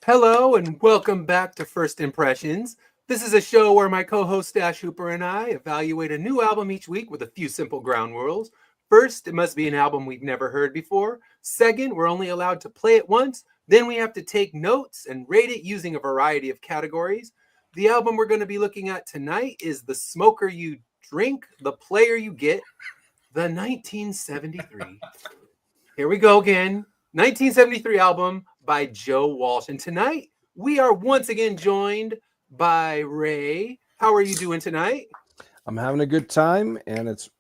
Hello and welcome back to First Impressions. This is a show where my co-host Stash Hooper and I evaluate a new album each week with a few simple ground rules. First, it must be an album we've never heard before. Second, we're only allowed to play it once. Then we have to take notes and rate it using a variety of categories. The album we're going to be looking at tonight is The Smoker You Drink, The Player You Get, the 1973. Here we go again. 1973 album by Joe Walsh. And tonight, we are once again joined by Ray. How are you doing tonight? I'm having a good time, and it's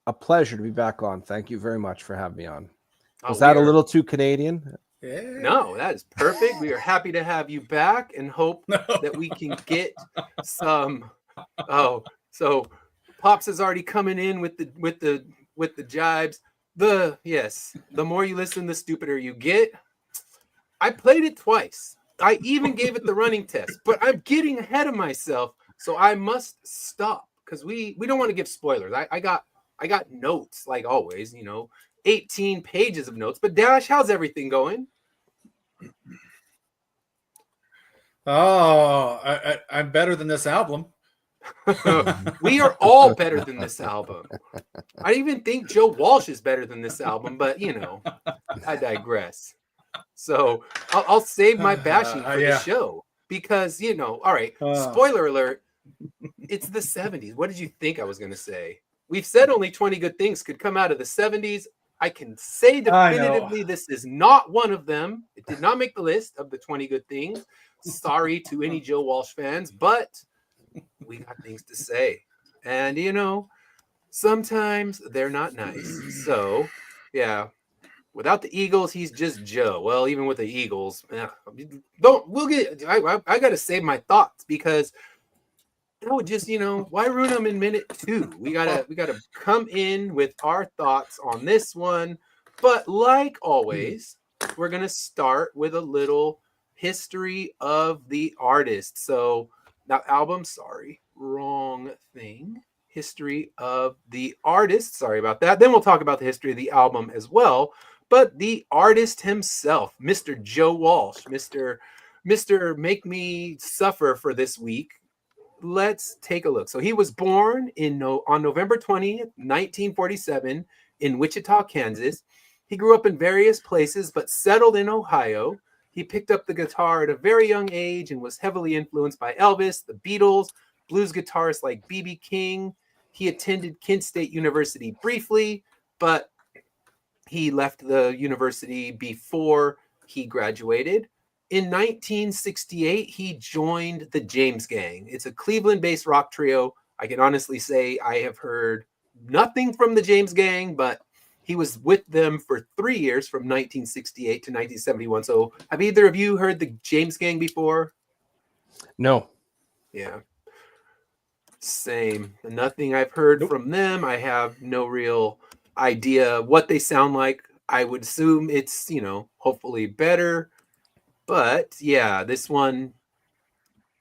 a pleasure to be back on. Thank you very much for having me on. Was that a little too Canadian? Yeah. No, that is perfect. We are happy to have you back and hope that we can get some. Oh, so Pops is already coming in with the jibes. The more you listen, the stupider you get. I played it twice. I even gave it the running test, but I'm getting ahead of myself, so I must stop because we don't want to give spoilers. I got notes like always, 18 pages of notes. But Dash, how's everything going? Oh, I'm better than this album. We are all better than this album. I even think Joe Walsh is better than this album, but I digress. So I'll save my bashing for the show because all right. Spoiler alert: it's the 70s. What did you think I was going to say? We've said only 20 good things could come out of the 70s. I can say definitively this is not one of them. It did not make the list of the 20 good things. Sorry to any Joe Walsh fans, but we got things to say. And, sometimes they're not nice. So, yeah. Without the Eagles, he's just Joe. Well, even with the Eagles, I got to save my thoughts because just, why ruin them in minute 2? We gotta come in with our thoughts on this one. But like always, we're going to start with a little history of the artist. So now wrong thing. History of the artist. Sorry about that. Then we'll talk about the history of the album as well. But the artist himself, Mr. Joe Walsh, Mr. Make Me Suffer for this week. Let's take a look. So he was born on November 20th, 1947 in Wichita, Kansas. He grew up in various places, but settled in Ohio. He picked up the guitar at a very young age and was heavily influenced by Elvis, the Beatles, blues guitarists like B.B. King. He attended Kent State University briefly, but he left the university before he graduated. In 1968, he joined the James Gang. It's a Cleveland-based rock trio. I can honestly say I have heard nothing from the James Gang, but he was with them for 3 years from 1968 to 1971. So have either of you heard the James Gang before? No. Yeah. Same. Nothing I've heard from them. I have no real idea what they sound like. I would assume it's, hopefully better. But yeah, this one,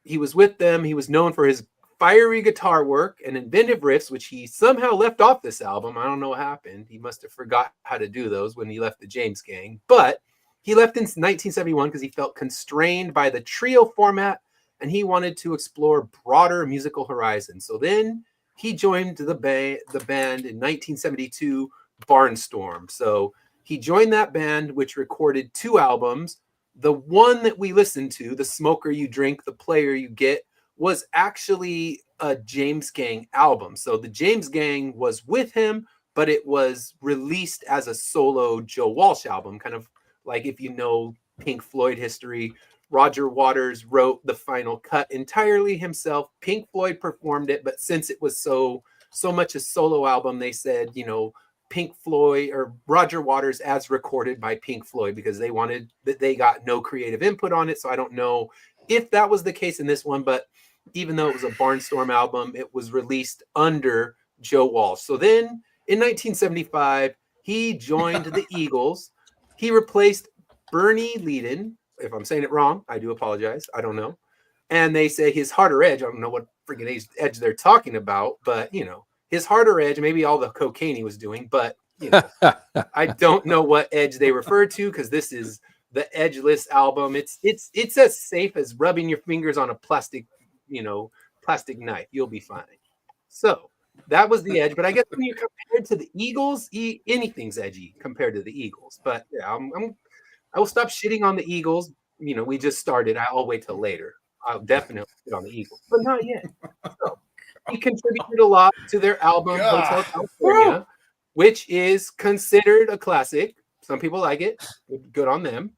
he was with them. He was known for his fiery guitar work and inventive riffs, which he somehow left off this album. I don't know what happened. He must have forgot how to do those when he left the James Gang. But he left in 1971 because he felt constrained by the trio format and he wanted to explore broader musical horizons. So then he joined the band in 1972, Barnstorm. So he joined that band, which recorded 2 albums. The one that we listened to, The Smoker You Drink, The Player You Get, was actually a James Gang album. So the James Gang was with him, but it was released as a solo Joe Walsh album, kind of like if you know Pink Floyd history. Roger Waters wrote the final cut entirely himself. Pink Floyd performed it, but since it was so much a solo album, they said, Pink Floyd or Roger Waters as recorded by Pink Floyd because they got no creative input on it. So I don't know if that was the case in this one, but even though it was a Barnstorm album, it was released under Joe Walsh. So then in 1975, he joined the Eagles. He replaced Bernie Leadon. If I'm saying it wrong, I do apologize. I don't know. And they say his harder edge. I don't know what freaking edge they're talking about, but his harder edge, maybe all the cocaine he was doing, but I don't know what edge they refer to because this is the Edgeless album. It's as safe as rubbing your fingers on a plastic knife. You'll be fine. So that was the Edge. But I guess when you compare it to the Eagles, anything's edgy compared to the Eagles. But yeah, I will stop shitting on the Eagles. We just started. I'll wait till later. I'll definitely shit on the Eagles, but not yet. So he contributed a lot to their album Hotel California, which is considered a classic. Some people like it. Good on them.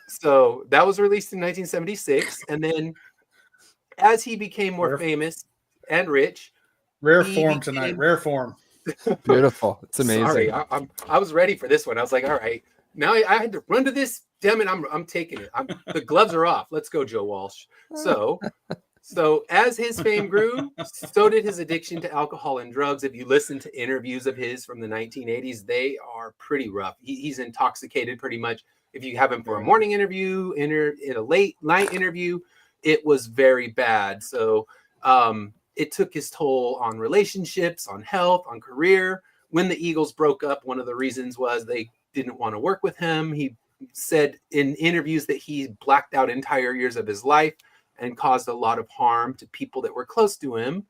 So that was released in 1976. And then as he became more famous and rich. Rare form tonight. Rare form. Beautiful. It's amazing. Sorry, I was ready for this one. I was like, all right. Now I had to run to this. Damn it, I'm taking it. The gloves are off. Let's go, Joe Walsh. So as his fame grew, so did his addiction to alcohol and drugs. If you listen to interviews of his from the 1980s, they are pretty rough. He's intoxicated pretty much. If you have him for a morning interview, in a late night interview, it was very bad. So it took his toll on relationships, on health, on career. When the Eagles broke up, one of the reasons was they didn't want to work with him. He said in interviews that he blacked out entire years of his life and caused a lot of harm to people that were close to him.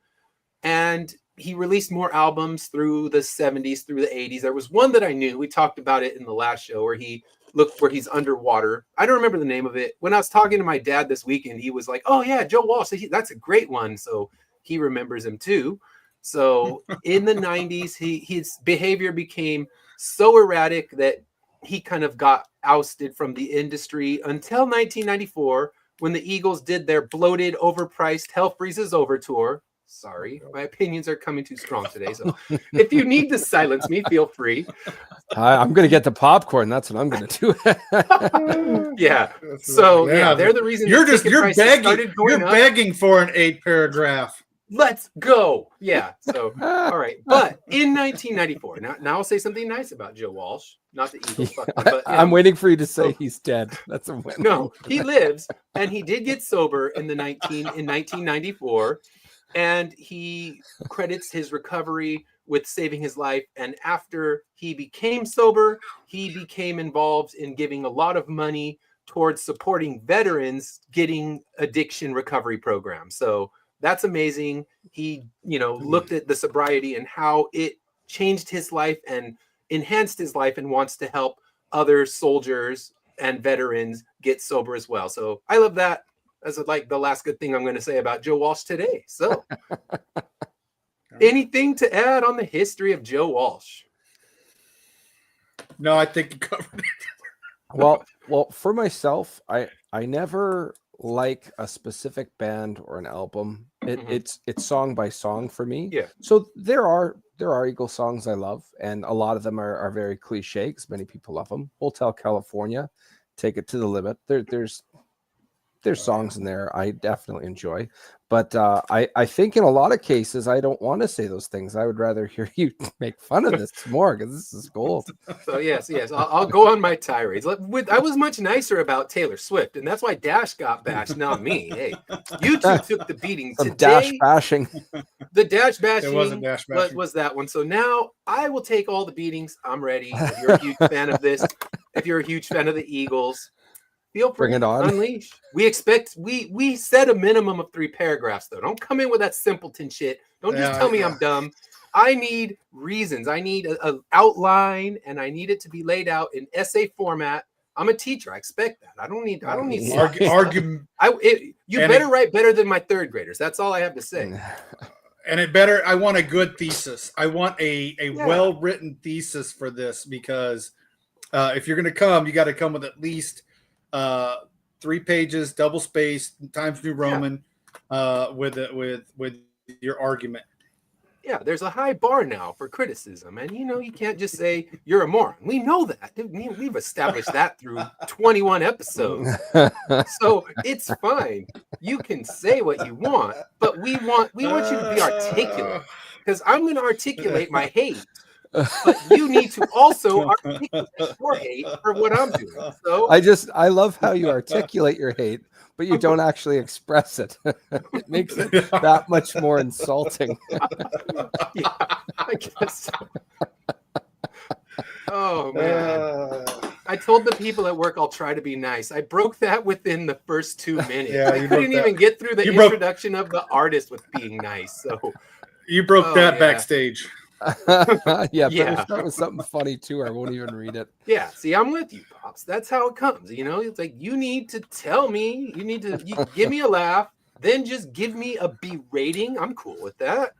And he released more albums through the 70s, through the 80s. There was one that I knew. We talked about it in the last show where he's underwater. I don't remember the name of it. When I was talking to my dad this weekend, he was like, oh yeah, Joe Walsh, that's a great one. So he remembers him too. So in the 90s, his behavior became so erratic that he kind of got ousted from the industry until 1994 when the Eagles did their bloated, overpriced Hell Freezes Over tour. Sorry, my opinions are coming too strong today. So if you need to silence me, feel free. I'm going to get the popcorn. That's what I'm going to do. Yeah. So they're the reason you're begging for an 8-paragraph. Let's go. Yeah. So, all right. But in 1994, now I'll say something nice about Joe Walsh. Not the Eagles. But I'm waiting for you to say he's dead. That's a win. No, he lives, and he did get sober in 1994, and he credits his recovery with saving his life. And after he became sober, he became involved in giving a lot of money towards supporting veterans getting addiction recovery programs. So that's amazing. He, looked at the sobriety and how it changed his life and enhanced his life and wants to help other soldiers and veterans get sober as well. So I love that. That's like the last good thing I'm going to say about Joe Walsh today. So anything to add on the history of Joe Walsh? No, I think you covered it. Well, for myself, I never like a specific band or an album. It's song by song for me. Yeah. So there are Eagle songs I love, and a lot of them are very cliche because many people love them. Hotel California, Take It to the Limit. There's songs in there I definitely enjoy, but I think in a lot of cases I don't want to say those things. I would rather hear you make fun of this more because this is gold. So yes, I'll go on my tirades. I was much nicer about Taylor Swift, and that's why Dash got bashed, not me. Hey, you two took the beating today. Dash bashing. The Dash bashing. It wasn't Dash bashing. What was that one? So now I will take all the beatings. I'm ready. If you're a huge fan of this, if you're a huge fan of the Eagles, feel free. Bring it on. Unleash. We set a minimum of 3 paragraphs, though. Don't come in with that simpleton shit. Don't just tell me I'm dumb. I need reasons. I need an outline, and I need it to be laid out in essay format. I'm a teacher. I expect that. I don't need argument. You better write better than my 3rd graders. That's all I have to say. And I want a good thesis. I want a well-written thesis for this, because if you're going to come, you got to come with at least 3 pages, double spaced, Times New Roman, with your argument. Yeah, there's a high bar now for criticism, and you can't just say you're a moron. We know that. We've established that through 21 episodes. So it's fine. You can say what you want, but we want you to be articulate, because I'm going to articulate my hate. But you need to also articulate your hate for what I'm doing. So I love how you articulate your hate, but you don't actually express it. It makes it that much more insulting. Yeah, I guess so. Oh man, I told the people at work I'll try to be nice. I broke that within the first 2 minutes. Yeah, I you couldn't broke that. even get through the You broke- introduction of the artist with being nice. So You broke Oh, that yeah. backstage. Yeah, better Yeah. start with something funny too, or I won't even read it. Yeah, see, I'm with you, Pops. That's how it comes. It's like you need to tell me, you give me a laugh, then just give me a B rating. I'm cool with that.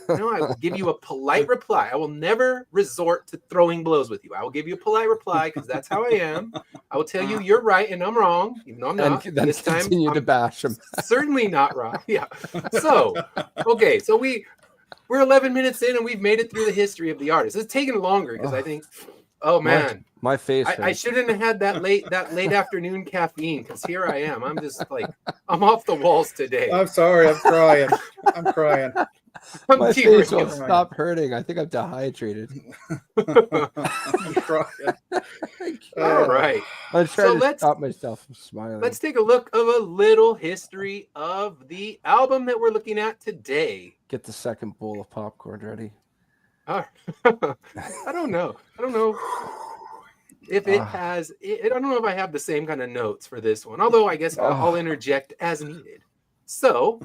I will give you a polite reply. I will never resort to throwing blows with you. I will give you a polite reply because that's how I am. I will tell you you're right and I'm wrong, even though I'm not. And then This time, continue to I'm bash him. certainly not wrong. Yeah. So, okay, so we're 11 minutes in and we've made it through the history of the artist. It's taken longer because I think, oh man, My face. I shouldn't have had that late afternoon caffeine because here I am. I'm just like I'm off the walls today. I'm sorry. I'm crying. I'm crying. My face will crying. stop hurting. I think I'm dehydrated. I'm crying. All right. I'm So trying to let's- stop myself from smiling. Let's take a look of a little history of the album that we're looking at today. Get the second bowl of popcorn ready. I don't know. If it has, I don't know if I have the same kind of notes for this one, although I guess I'll interject as needed. So,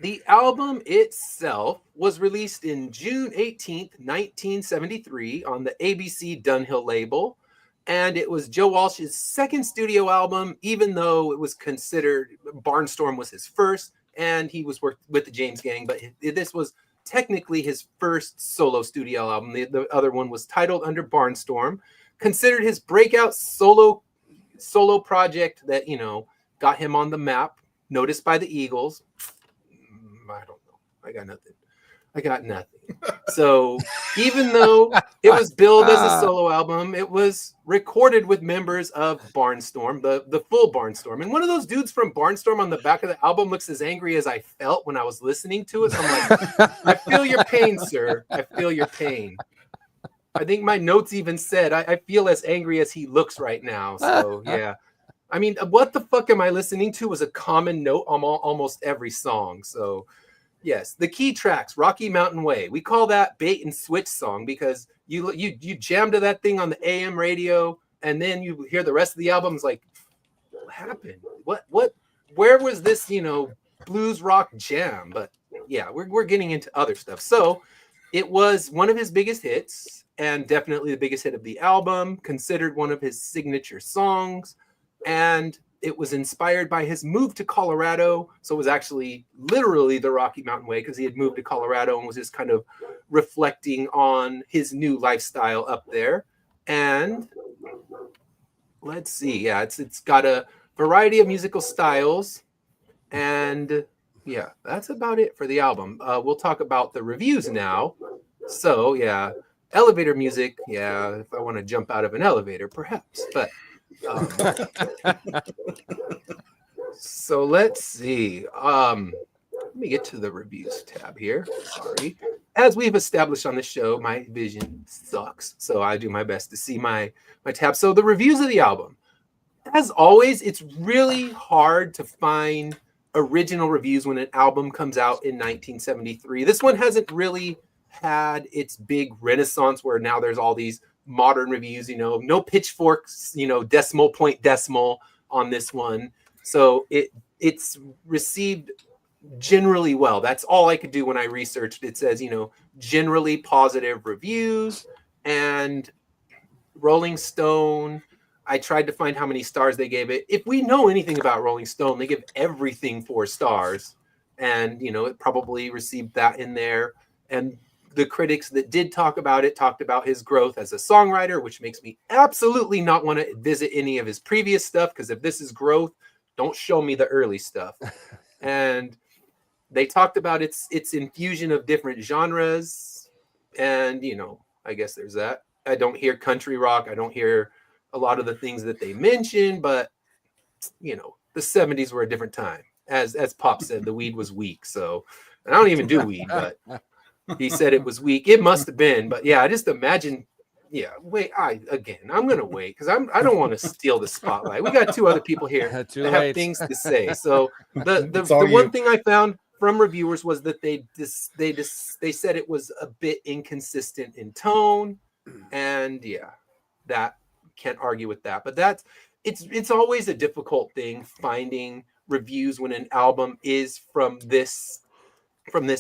the album itself was released in June 18th, 1973 on the ABC Dunhill label, and it was Joe Walsh's second studio album, even though it was considered Barnstorm was his first, and he was worked with the James Gang, but this was technically his first solo studio album. The other one was titled under Barnstorm, considered his breakout solo project that, got him on the map, noticed by the Eagles. I don't know. I got nothing. So even though it was billed as a solo album, it was recorded with members of Barnstorm, the full Barnstorm. And one of those dudes from Barnstorm on the back of the album looks as angry as I felt when I was listening to it. So I'm like, I feel your pain, sir. I feel your pain. I think my notes even said, I feel as angry as he looks right now. So yeah. I mean, what the fuck am I listening to was a common note on almost every song. So, yes, the key tracks, Rocky Mountain Way. We call that bait and switch song because you jam to that thing on the AM radio, and then you hear the rest of the album. It's like, what happened? Where was this, blues rock jam? But yeah, we're getting into other stuff. So it was one of his biggest hits, and definitely the biggest hit of the album, considered one of his signature songs. And it was inspired by his move to Colorado. So it was actually literally the Rocky Mountain Way because he had moved to Colorado and was just kind of reflecting on his new lifestyle up there. And let's see. Yeah, it's got a variety of musical styles. And yeah, that's about it for the album. We'll talk about the reviews now. So yeah, elevator music. Yeah, if I want to jump out of an elevator, perhaps. But so let's see. Let me get to the reviews tab here. Sorry. As we've established on the show, my vision sucks. So I do my best to see my tab. So the reviews of the album. As always, it's really hard to find original reviews when an album comes out in 1973. This one hasn't really had its big renaissance where now there's all these modern reviews, no pitchforks, decimal point decimal on this one. So it's received generally well. That's all I could do when I researched. It says, generally positive reviews. And Rolling Stone, I tried to find how many stars they gave it. If we know anything about Rolling Stone, they give everything 4 stars. And, it probably received that in there. And the critics that did talk about it talked about his growth as a songwriter, which makes me absolutely not want to visit any of his previous stuff, because if this is growth, don't show me the early stuff. And they talked about its infusion of different genres. And, I guess there's that. I don't hear country rock. I don't hear a lot of the things that they mention, but, the 70s were a different time. As Pop said, the weed was weak. So, and I don't even do weed, but he said it was weak. It must have been, but yeah, I just imagine. Yeah, wait. I'm gonna wait because I don't want to steal the spotlight. We got 2 other people here that have things to say. So the one thing I found from reviewers was that they said it was a bit inconsistent in tone, and yeah, that can't argue with that. But it's always a difficult thing finding reviews when an album is from this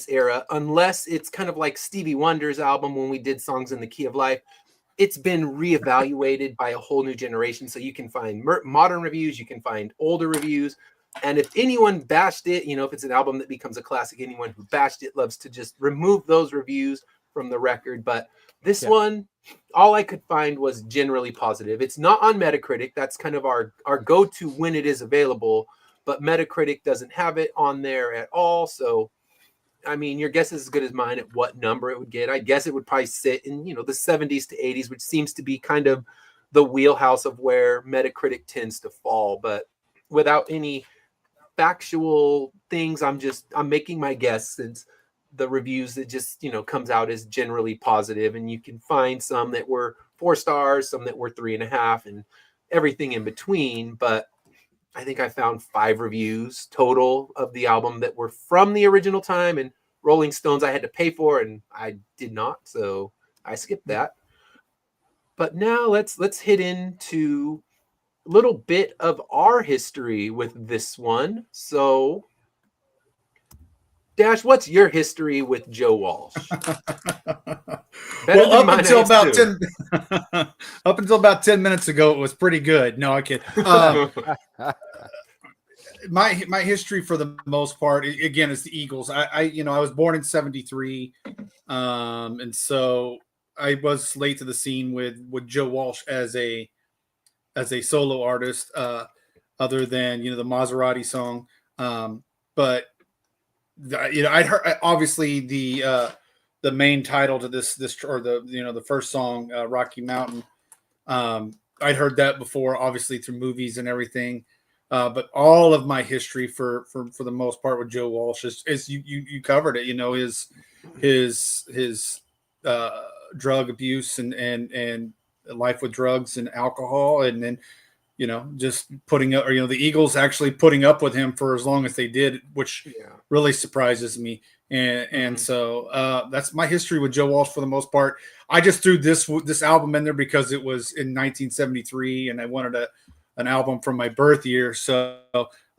era, unless it's kind of like Stevie Wonder's album when we did Songs in the Key of Life. It's been reevaluated by a whole new generation. So you can find modern reviews, you can find older reviews. And if anyone bashed it, if it's an album that becomes a classic, anyone who bashed it loves to just remove those reviews from the record. But this one, all I could find was generally positive. It's not on Metacritic. That's kind of our go-to when it is available. But Metacritic doesn't have it on there at all. So I mean, your guess is as good as mine at what number it would get. I guess it would probably sit in, the 70s to 80s, which seems to be kind of the wheelhouse of where Metacritic tends to fall. But without any factual things, I'm making my guess, since the reviews that just, comes out as generally positive. And you can find some that were 4 stars, some that were 3.5, and everything in between. But I think I found 5 reviews total of the album that were from the original time, and Rolling Stones I had to pay for, and I did not, so I skipped that. But now let's hit into a little bit of our history with this one. So, Dash, what's your history with Joe Walsh? Well, up until about 10 minutes ago, it was pretty good. No, I kid. My history, for the most part, again, is the Eagles. I was born in '73, and so I was late to the scene with Joe Walsh as a solo artist, other than the Maserati song. But I'd heard, obviously, the main title to this or the first song, Rocky Mountain. I'd heard that before, obviously through movies and everything. But all of my history for the most part with Joe Walsh is you covered it. His drug abuse and life with drugs and alcohol, and then just putting up, the Eagles actually putting up with him for as long as they did, which really surprises me. And so that's my history with Joe Walsh for the most part. I just threw this album in there because it was in 1973, and I wanted an album from my birth year. So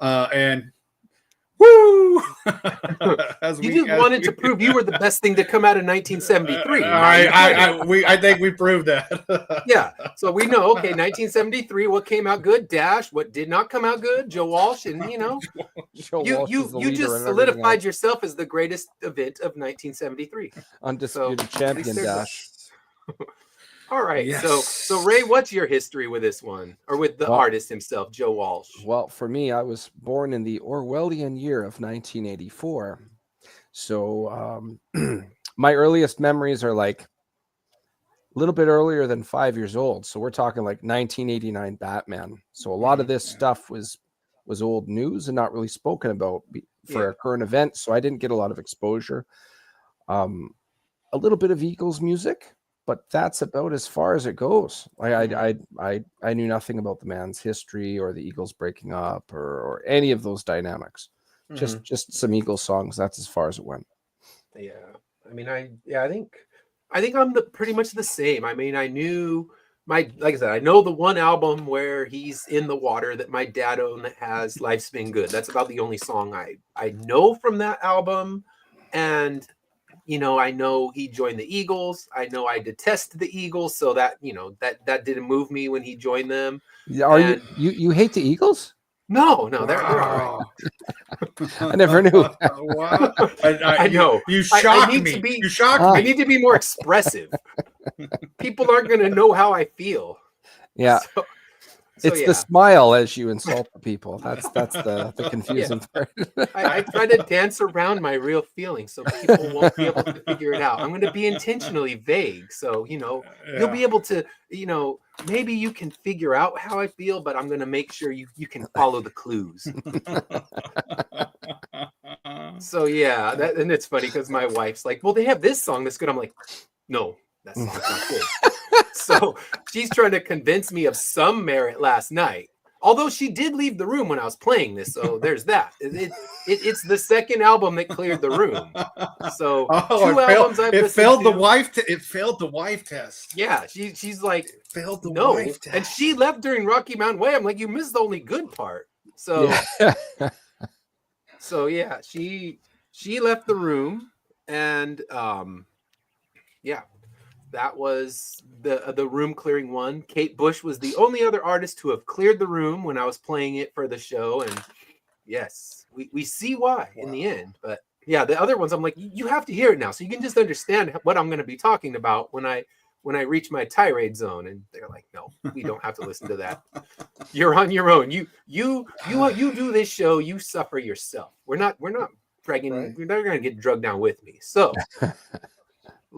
and woo! You wanted to prove you were the best thing to come out of 1973. I think we proved that. Yeah. So we know, okay, 1973, what came out good? Dash. What did not come out good? Joe Walsh. And Joe Walsh you just solidified yourself as the greatest event of 1973. Undisputed champion, Dash. All right. Yes. So Ray, what's your history with this one, or with the artist himself, Joe Walsh? Well, for me, I was born in the Orwellian year of 1984. So my earliest memories are like a little bit earlier than 5 years old. So we're talking like 1989 Batman. So a lot of this stuff was old news and not really spoken about for a current event. So I didn't get a lot of exposure. A little bit of Eagles music, but that's about as far as it goes. I knew nothing about the man's history or the Eagles breaking up or any of those dynamics. Just some Eagles songs. That's as far as it went. Yeah. I mean, I think I'm pretty much the same. I mean, I knew like I said, I know the one album where he's in the water that my dad owned that has Life's Been Good. That's about the only song I know from that album. And I know he joined the Eagles. I know I detest the Eagles, so that that didn't move me when he joined them. Are you hate the Eagles? No, they're all right. I never knew. Wow. I know. You shocked me. You shocked me. I need to be more expressive. People aren't going to know how I feel. Yeah. It's the smile as you insult the people. That's the confusing part. I try to dance around my real feelings so people won't be able to figure it out. I'm going to be intentionally vague. So, you'll be able to, maybe you can figure out how I feel, but I'm going to make sure you can follow the clues. So, and it's funny because my wife's like, well, they have this song that's good. I'm like, no, that song's not good. So she's trying to convince me of some merit last night. Although she did leave the room when I was playing this, so there's that. It's the second album that cleared the room. So two albums I've listened failed to. It failed the wife test. Yeah, she's like, it failed the no, wife test. and she left during Rocky Mountain Way. I'm like, you missed the only good part. So so yeah, she left the room, and yeah. That was the room clearing one. Kate Bush was the only other artist to have cleared the room when I was playing it for the show. And yes, we see why in the end. But yeah, the other ones, I'm like, you have to hear it now, so you can just understand what I'm going to be talking about when I reach my tirade zone. And they're like, no, we don't have to listen to that. You're on your own. You do this show. You suffer yourself. We're not dragging. Right. You're not going to get drugged down with me. So.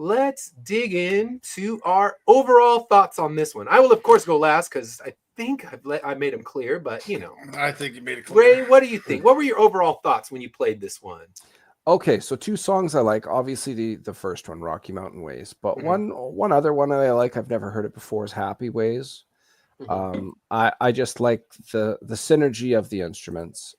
Let's dig into our overall thoughts on this one. I will, of course, go last because I think I made them clear, but I think you made it clear. Ray, what do you think? What were your overall thoughts when you played this one? Okay, so two songs I like. Obviously, the first one, Rocky Mountain Ways, but one other one that I like, I've never heard it before, is Happy Ways. I just like the synergy of the instruments.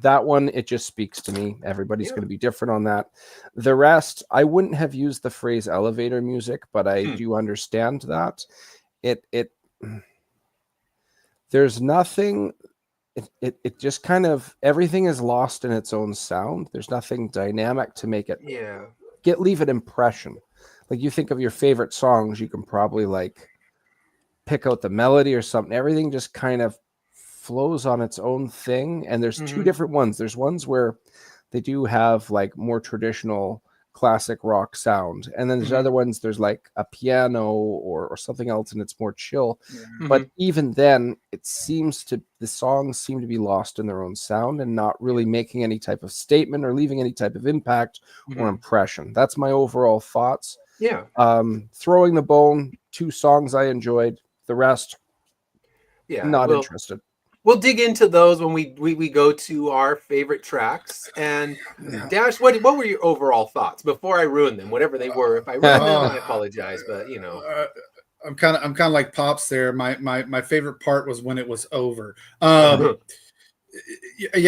That one, it just speaks to me. Everybody's going to be different on that. The rest, I wouldn't have used the phrase elevator music, but I do understand that. There's nothing, it just kind of, everything is lost in its own sound. There's nothing dynamic to make it leave an impression. Like, you think of your favorite songs, you can probably like pick out the melody or something. Everything just kind of flows on its own thing. And there's two different ones. There's ones where they do have like more traditional classic rock sound, and then there's other ones, there's like a piano or something else, and it's more chill. But even then, the songs seem to be lost in their own sound and not really making any type of statement or leaving any type of impact or impression. That's my overall thoughts. Throwing the Bone, two songs I enjoyed. The rest, not interested. We'll dig into those when we go to our favorite tracks. And Dash, what were your overall thoughts before I ruin them? Whatever they were, if I ruined them, I apologize. But I'm kind of like Pops there. My favorite part was when it was over. I'm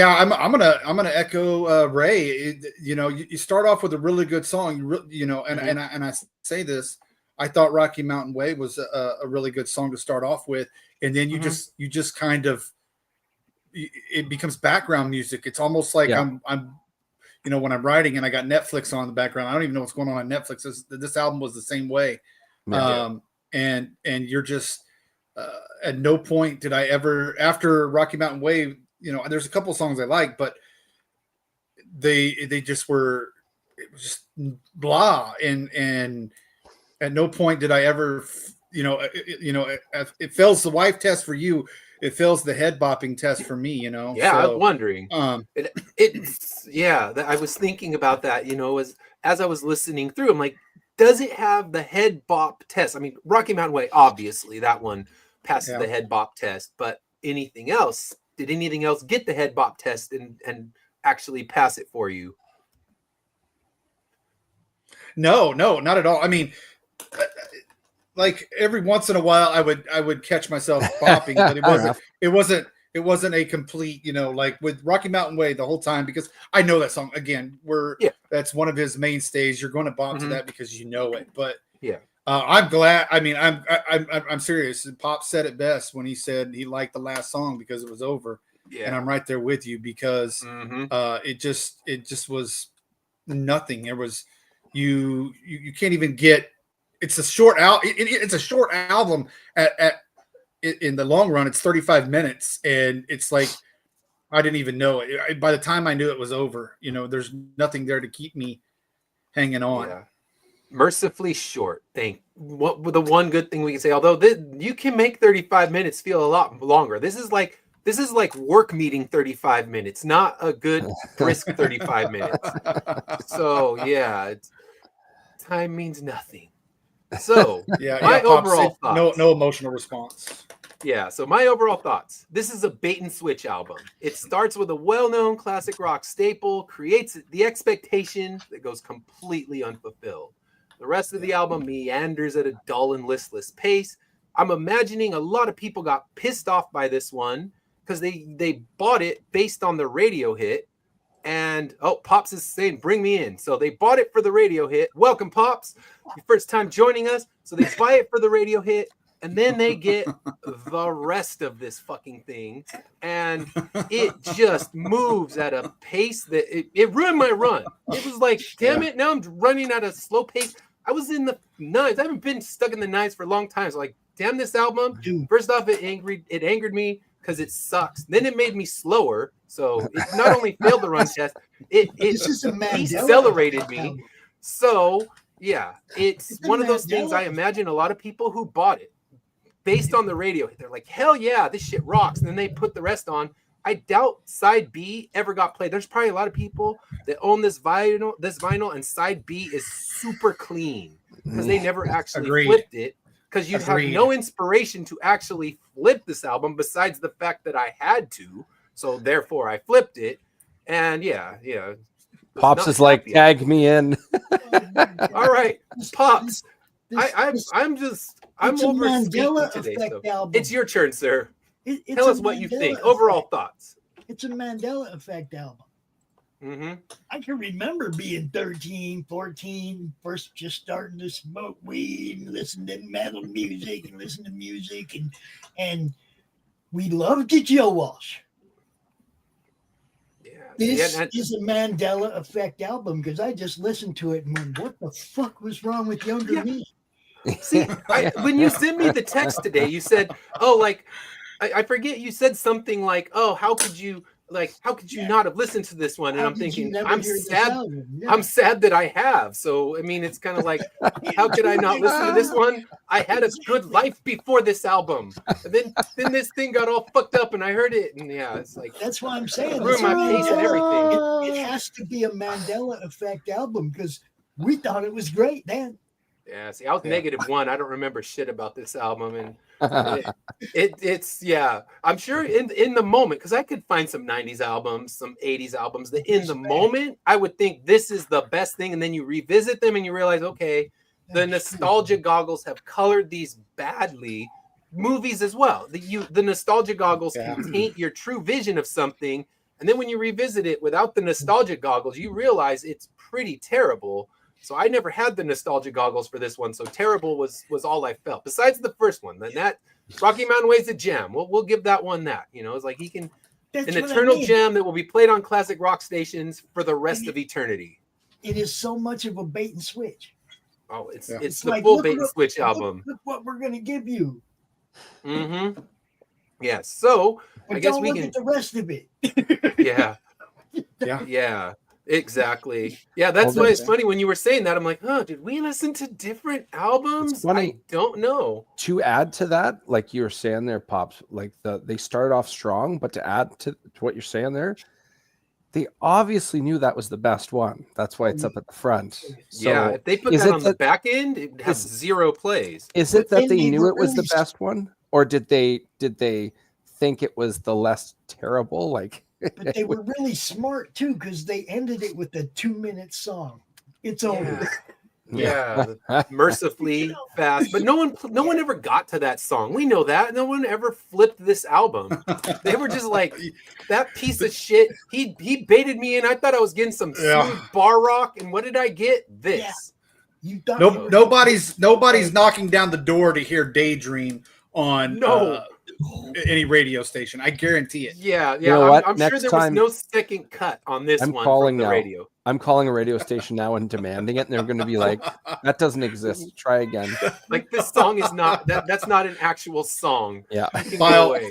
gonna echo Ray. You start off with a really good song. And I say this. I thought Rocky Mountain Way was a really good song to start off with, and then you just kind of. It becomes background music. It's almost like I'm when I'm writing and I got Netflix on in the background, I don't even know what's going on Netflix. This album was the same way. And you're just at no point did I ever, after Rocky Mountain Way, there's a couple of songs I like, but they just were, it was just blah. And at no point did I ever, it fails the wife test for you. It fails the head bopping test for me, Yeah, so, I was wondering. I was thinking about that, as I was listening through. I'm like, does it have the head bop test? I mean, Rocky Mountain Way, obviously, that one passes the head bop test. But anything else? Did anything else get the head bop test and actually pass it for you? No, not at all. I mean, like every once in a while I would catch myself bopping, but it wasn't a complete, like with Rocky Mountain Way the whole time, because I know that song again, that's one of his mainstays. You're going to bop to that because you know it. But I'm glad. I mean, I'm serious. Pop said it best when he said he liked the last song because it was over. And I'm right there with you because it just was nothing. There was you can't even get. It's a short it's a short album. In the long run, it's 35 minutes, and it's like I didn't even know it. By the time I knew it was over, there's nothing there to keep me hanging on. Yeah. Mercifully short. The one good thing we can say, although you can make 35 minutes feel a lot longer. This is like work meeting 35 minutes, not a good brisk 35 minutes. So time means nothing. So my overall thoughts. No emotional response. Yeah, so my overall thoughts. This is a bait and switch album. It starts with a well-known classic rock staple, creates the expectation that goes completely unfulfilled. The rest of the album meanders at a dull and listless pace, I'm imagining a lot of people got pissed off by this one because they bought it based on the radio hit. And Pops is saying, bring me in. So they bought it for the radio hit. Welcome, Pops. Your first time joining us. So they buy it for the radio hit. And then they get the rest of this fucking thing. And it just moves at a pace that it ruined my run. It was like, damn it, now I'm running at a slow pace. I was in the nines. I haven't been stuck in the nines for a long time. So like, damn this album. Dude. First off, it angered me because it sucks. Then it made me slower. So it not only failed the run test, it This is a Mandela decelerated effect me. album. So yeah, it's It's a one of those things. Mandela I imagine a lot of people who bought it based on the radio, they're like, hell yeah, this shit rocks. And then they put the rest on. I doubt side B ever got played. There's probably a lot of people that own this vinyl, and side B is super clean because they never actually Agreed. flipped it. Because you have Agreed. no inspiration to actually flip this album besides the fact that I had to. So therefore I flipped it. And yeah. Pops Not is like, happy. tag me in. All right, Pops. I'm It's a over Mandela speaking today. effect So album. it's your turn, sir. It's Tell a us what you Mandela think. effect. Overall thoughts. It's a Mandela effect album. Mm-hmm. I can remember being 13, 14, first just starting to smoke weed and listen to metal music and we loved it, Joe Walsh. Yeah. This Yeah, is a Mandela effect album because I just listened to it and went, what the fuck was wrong with younger Yeah. me? See, when you sent me the text today, you said, "Oh, like I forget." You said something like, "Oh, how could you not have listened to this one?" And How I'm did you thinking, never I'm hear this sad. album? Yeah. I'm sad that I have. So I mean, it's kind of like, how could I not listen to this one? I had a good life before this album. And then this thing got all fucked up, and I heard it, and yeah, it's like That's why I'm saying ruined my pace and everything. It has to be a Mandela effect album because we thought it was great then. Yeah, see, I was -1. I don't remember shit about this album, and it's yeah. I'm sure in the moment, because I could find some '90s albums, some '80s albums that in the moment I would think this is the best thing, and then you revisit them and you realize, okay, the nostalgia goggles have colored these badly. Movies as well. The nostalgia goggles can taint your true vision of something, and then when you revisit it without the nostalgia goggles, you realize it's pretty terrible. So I never had the nostalgia goggles for this one. So terrible was all I felt. Besides the first one, then that Rocky Mountain Way's a gem. We'll give that one that. You know, it's like he can That's an what I eternal mean. gem that will be played on classic rock stations for the rest of eternity. It is so much of a bait and switch. Oh, it's It's the like, full look bait and what- switch look- album. Look what we're going to give you. Mm-hmm. Yes. So But I guess don't we look can. at the rest of it. Yeah. Yeah. Yeah. Exactly. Yeah, that's why it's funny when you were saying that. I'm like, oh, did we listen to different albums? It's funny. I don't know. To add to that, like you were saying there, Pops, like they started off strong, but to add to what you're saying there, they obviously knew that was the best one. That's why it's up at the front. So Yeah, if they put is that it on the that- back end, it'd have 0 plays. is it But that then they they knew were it was the really- best one, or did they think it was the less terrible? Like, But they were really smart too because they ended it with a 2-minute song. It's over. Yeah, mercifully fast. But no one ever got to that song. We know that. No one ever flipped this album. They were just like, that piece of shit. He baited me in. I thought I was getting some smooth bar rock, and what did I get? This. Yeah. You thought Nobody's knocking down the door to hear Daydream on any radio station. I guarantee it. Yeah. You know what? I'm sure Next there time- was no second cut on this I'm one calling from the now. radio. I'm calling a radio station now and demanding it, and they're going to be like, "That doesn't exist. Try again." Like, this song is not that's not an actual song. Yeah, You can go File away.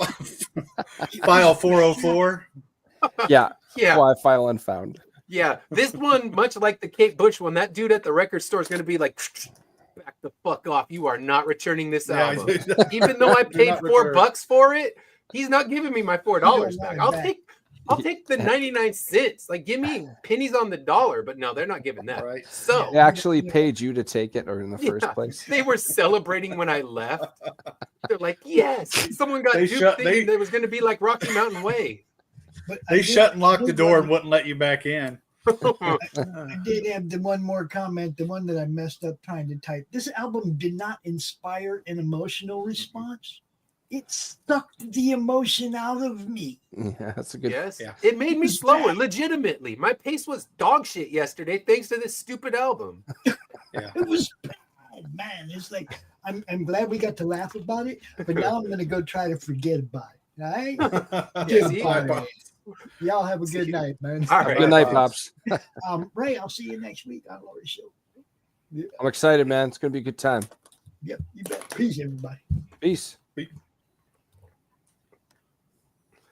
file 404. yeah. Yeah. Why file unfound? Yeah, this one, much like the Kate Bush one, that dude at the record store is going to be like, back the fuck off. You are not returning this album. Even though I paid not $4 for it, he's not giving me my $4 back. want it back. I'll take the 99 cents. Like, give me pennies on the dollar. But no, they're not giving that. Right. So They actually paid you to take it, or in the first Yeah. place. they were celebrating when I left. They're like, yes, someone got They duped shut- thinking it was going to be like Rocky Mountain Way. But They shut and locked the door and wouldn't let you back in. I did have the one more comment, the one that I messed up trying to type. This album did not inspire an emotional response. It sucked the emotion out of me. Yeah, that's a good. Yes, Yeah. it made It me was slower. bad. Legitimately, my pace was dog shit yesterday thanks to this stupid album. Yeah. It was bad, man. It's like I'm glad we got to laugh about it, but now I'm gonna go try to forget about it. All right? Yeah, see? Goodbye. Y'all have a good night, man. All right. Good night, Pops. Pops. Ray, I'll see you next week on Lori's show. I'm excited, man. It's gonna be a good time. Yep, you bet. Peace, everybody. Peace.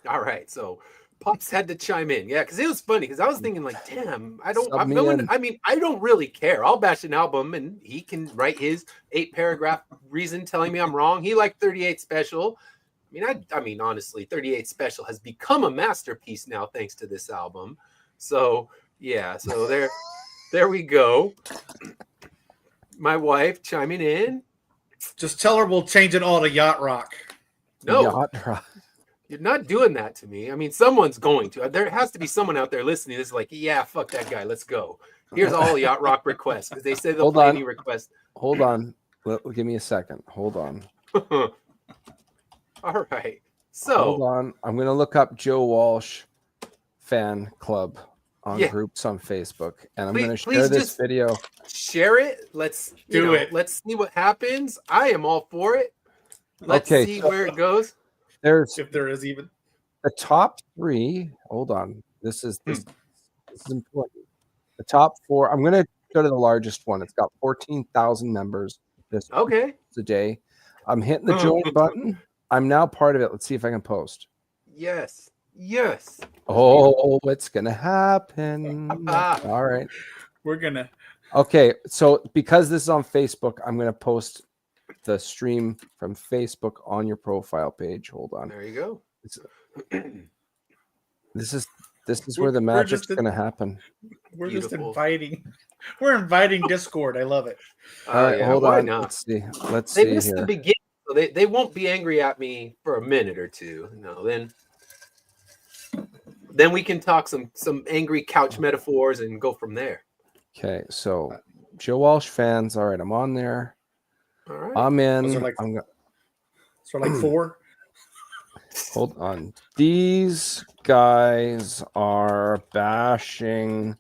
All right, so Pops had to chime in, yeah, because it was funny. Because I was thinking, like, damn, I don't, Sub I'm me going. in. I mean, I don't really care. I'll bash an album, and he can write his 8-paragraph reason telling me I'm wrong. He liked 38 Special. I mean, honestly, 38 Special has become a masterpiece now, thanks to this album. So yeah, so there we go. My wife chiming in. Just tell her we'll change it all to yacht rock. No, Yacht rock. you're not doing that to me. I mean, someone's going to. There has to be someone out there listening that's like, yeah, fuck that guy. Let's go. Here's all Yacht Rock requests because they say they'll Hold play on. any request. Hold on. Give me a second. Hold on. All right. Hold So on. I'm gonna look up Joe Walsh fan club on Yeah. groups on Facebook, and I'm Please- gonna please share this just- video. share it. Let's Do it. Let's see what happens. I am all for it. Let's Okay, see so- where it goes. There's If there is even. the top 3. Hold on. This is important. The top 4. I'm gonna go to the largest one. It's got 14,000 members. This Okay. today. I'm hitting the join button. I'm now part of it. Let's see if I can post. Yes. Yes. Oh, it's gonna happen. Ah. All right. We're gonna. Okay, so because this is on Facebook, I'm gonna post the stream from Facebook on your profile page. Hold on. There you go. This is We're- where the we're magic's just- gonna happen. We're Beautiful. just inviting. We're inviting Discord. I love it. All right, hold why on. not? Let's see. Let's They see missed the here. beginning, so they won't be angry at me for a minute or two. No, then we can talk some angry couch metaphors and go from there. Okay, so Joe Walsh fans. All right, I'm on there. All right. I'm in. Those are like- I'm So like 4. hold on. These guys are bashing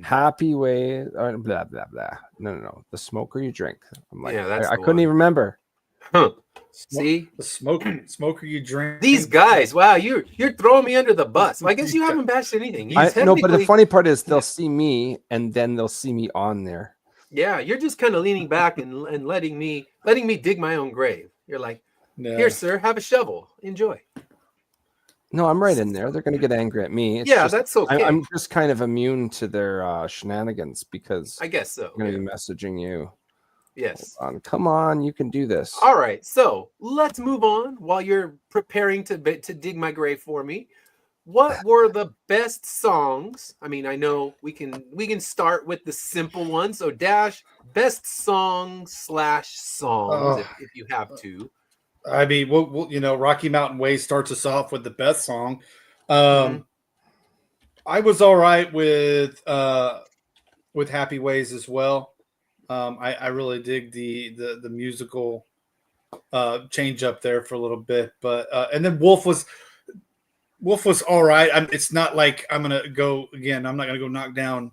happy way blah blah blah. No. The smoker you drink. I'm like, Yeah, that's I the couldn't one. even remember. Huh. See, The smoker you drink. these guys. Wow, you're throwing me under the bus. Well, I guess you haven't bashed anything. You No, but the technically- funny part is they'll see me and then they'll see me on there. yeah, you're just kind of leaning back and letting me dig my own grave. You're like, No. here, sir, have a shovel. Enjoy. No, I'm right in there. They're gonna get angry at me. It's Yeah, just, that's okay. I'm just kind of immune to their shenanigans because I guess so. I'm gonna yeah. be messaging you. Yes. Come on, you can do this. All right, so let's move on while you're preparing to dig my grave for me. What were the best songs? I mean, I know we can start with the simple one. So, Dash, best song / songs if you have to. I mean, we'll Rocky Mountain Way starts us off with the best song. Mhm. I was all right with Happy Ways as well. I really dig the musical change up there for a little bit, but and then Wolf was all right. It's not like I'm gonna go again. I'm not gonna go knock down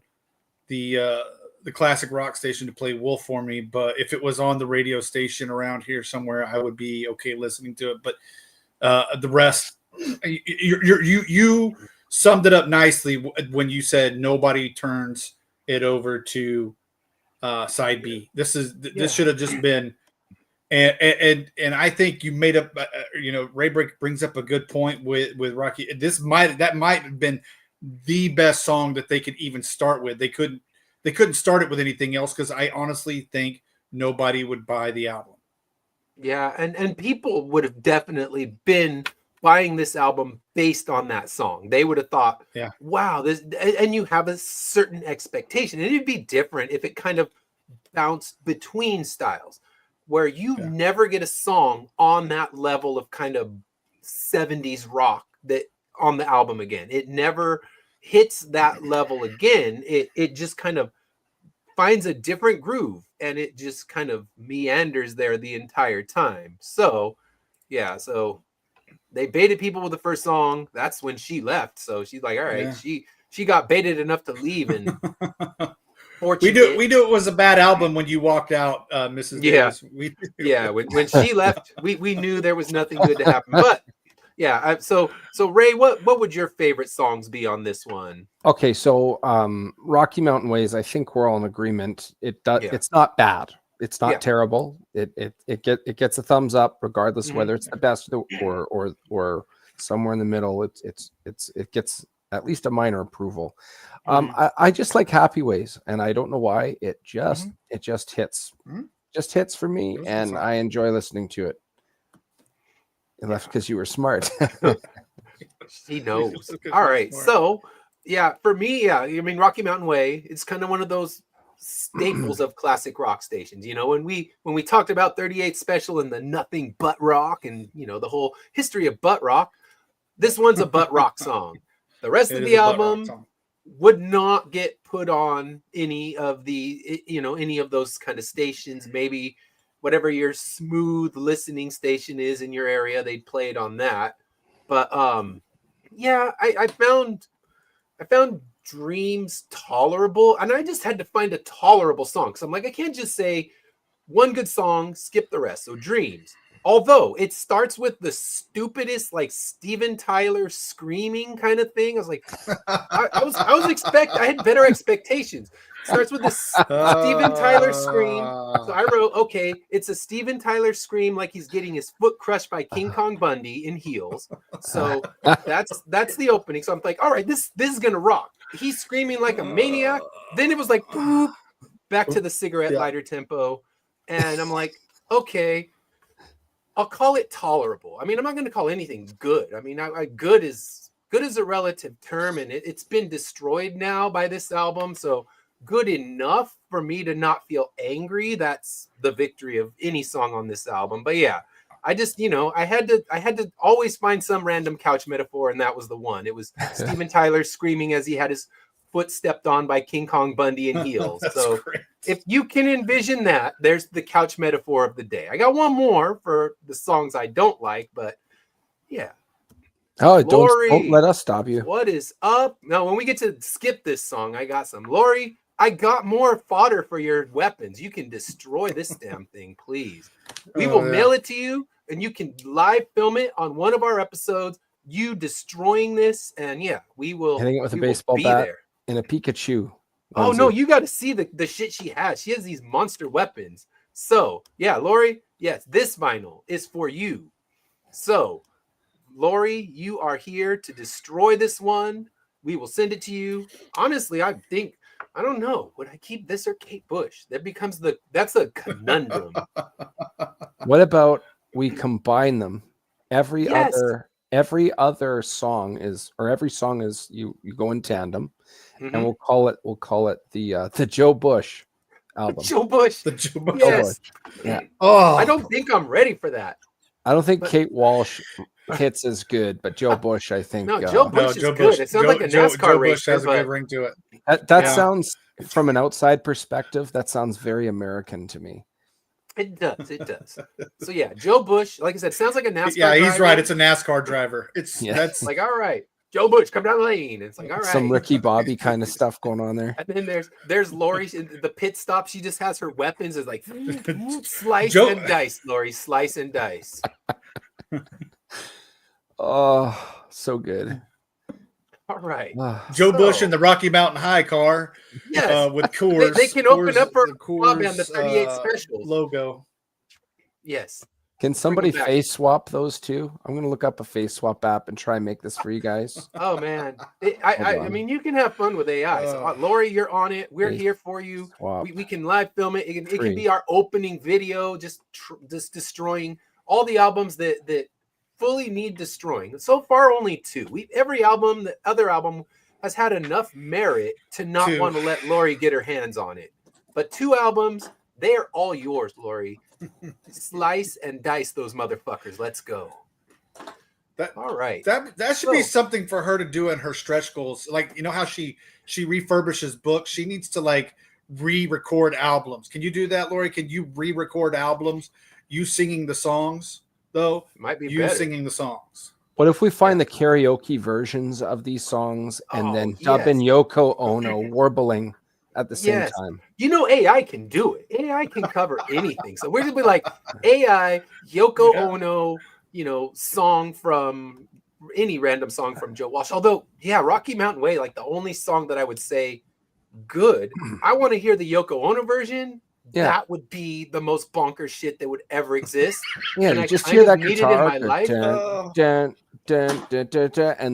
the classic rock station to play Wolf for me, but if it was on the radio station around here somewhere, I would be okay listening to it. But the rest, you summed it up nicely when you said nobody turns it over to side B. This should have just been, and I think you made up. Ray brings up a good point with Rocky. That might have been the best song that they could even start with. They couldn't start it with anything else because I honestly think nobody would buy the album. Yeah, and people would have definitely been buying this album based on that song. They would have thought, Yeah. wow, this, and you have a certain expectation. And it'd be different if it kind of bounced between styles, where you never get a song on that level of kind of 70s rock that on the album again. It never hits that level again. It just kind of finds a different groove, and it just kind of meanders there the entire time. So yeah, so they baited people with the first song. That's when she left. So she's like, all right, Yeah. she got baited enough to leave, and We knew it was a bad album when you walked out, Mrs. Yeah. Davis. Yeah, when she left, we knew there was nothing good to happen. But yeah, so Ray, what would your favorite songs be on this one? Okay, so Rocky Mountain Ways, I think we're all in agreement. It does. Yeah. It's not bad. It's not Yeah. terrible. It gets a thumbs up, regardless Mhm. whether it's the best or somewhere in the middle. It gets at least a minor approval. I just like Happy Ways, and I don't know why. It just hits, Mhm. just hits for me, It was a good and song. I enjoy listening to it. You left because you were smart. He knows. Look at All that right. smart. So, yeah, for me, yeah, I mean, Rocky Mountain Way, it's kind of one of those staples of classic rock stations. You know, when we talked about 38 Special and the nothing but rock and, you know, the whole history of butt rock, this one's a butt rock song. The rest It of is the a butt rock album song. would not get put on any of the, you know, any of those kind of stations. Maybe whatever your smooth listening station is in your area, they'd play it on that. But yeah, I found Dreams tolerable, and I just had to find a tolerable song. So I'm like, I can't just say one good song, skip the rest. So Dreams, although it starts with the stupidest, like Steven Tyler screaming kind of thing. I was like, I had better expectations. Starts with this Steven Tyler scream. So I wrote, okay, it's a Steven Tyler scream like he's getting his foot crushed by King Kong Bundy in heels. So that's the opening. So I'm like, all right, this is gonna rock. He's screaming like a maniac. Then it was like boop, back to the cigarette lighter tempo. And I'm like, okay, I'll call it tolerable. I mean, I'm not going to call anything good. I mean, good is a relative term, and it's been destroyed now by this album. So good enough for me to not feel angry. That's the victory of any song on this album. But yeah, I just, you know, I had to always find some random couch metaphor, and that was the one. It was Steven Tyler screaming as he had his foot stepped on by King Kong Bundy in heels. So great. if you can envision that, there's the couch metaphor of the day. I got one more for the songs I don't like, but yeah. Oh, Lori, don't let us stop you. What is up? Now, when we get to skip this song, I got some. Lori, I got more fodder for your weapons. You can destroy this damn thing, please. We will mail it to you, and you can live film it on one of our episodes. You destroying this, and yeah, we will Hitting it with a baseball be bat there. and a Pikachu. Oh no, you got to see the shit she has. She has these monster weapons. So yeah, Lori, yes, this vinyl is for you. So Lori, you are here to destroy this one. We will send it to you. Honestly, I don't know. Would I keep this or Kate Bush? That's a conundrum. What about we combine them? Every Yes. other song is, or every song is, you go in tandem, Mhm. and we'll call it the Joe Bush album. Joe Bush. The Joe Bush. Yes. Yeah. Oh, I don't think I'm ready for that. I don't think But- Kate Walsh hits as good, but Joe Bush, I think. No, Joe Bush is good. It sounds like a Joe NASCAR Bush racer, has a but good ring to it. that Yeah. sounds, from an outside perspective, that sounds very American to me. it does. It does. So yeah, Joe Bush, like I said, sounds like a NASCAR Yeah, he's driver. right. It's a NASCAR driver. It's Yeah. that's like, all right, Joe Bush, come down the lane. It's like, all right. Some Ricky Bobby kind of stuff going on there. And then there's Lori in the pit stop. She just has her weapons is like slice Joe- and dice, Lori, slice and dice. Oh, so good. All right. Ah. Joe Bush So- in the Rocky Mountain High car Yes. with Coors. They can open up for the Bob and the 38 specials. logo. Yes. Can somebody back. face swap those two? I'm gonna look up a face swap app and try and make this for you guys. Oh man. Hold I on. mean, you can have fun with AI. So, Lori, you're on it. We're Face here for you. swap. We can live film it. It can Free. be our opening video, just destroying all the albums that fully need destroying. So far, only two. Every album, the other album, has had enough merit to not Two. want to let Lori get her hands on it. But two albums, they are all yours, Lori. Slice and dice those motherfuckers. Let's go. All right. That should be something for her to do in her stretch goals. Like, you know how she refurbishes books. She needs to like re-record albums. Can you do that, Lori? Can you re-record albums? You singing the songs, though. Might be you better. singing the songs. What if we find the karaoke versions of these songs and then dub in Yoko Ono warbling at the same time? You know, AI can do it. AI can cover anything. So we're gonna be like AI, Yoko Ono, you know, song from any random song from Joe Walsh. Although, Rocky Mountain Way, like the only song that I would say good. I want to hear the Yoko Ono version. Yeah. That would be the most bonkers shit that would ever exist. Yeah, and you I just hear that guitar, in my life. And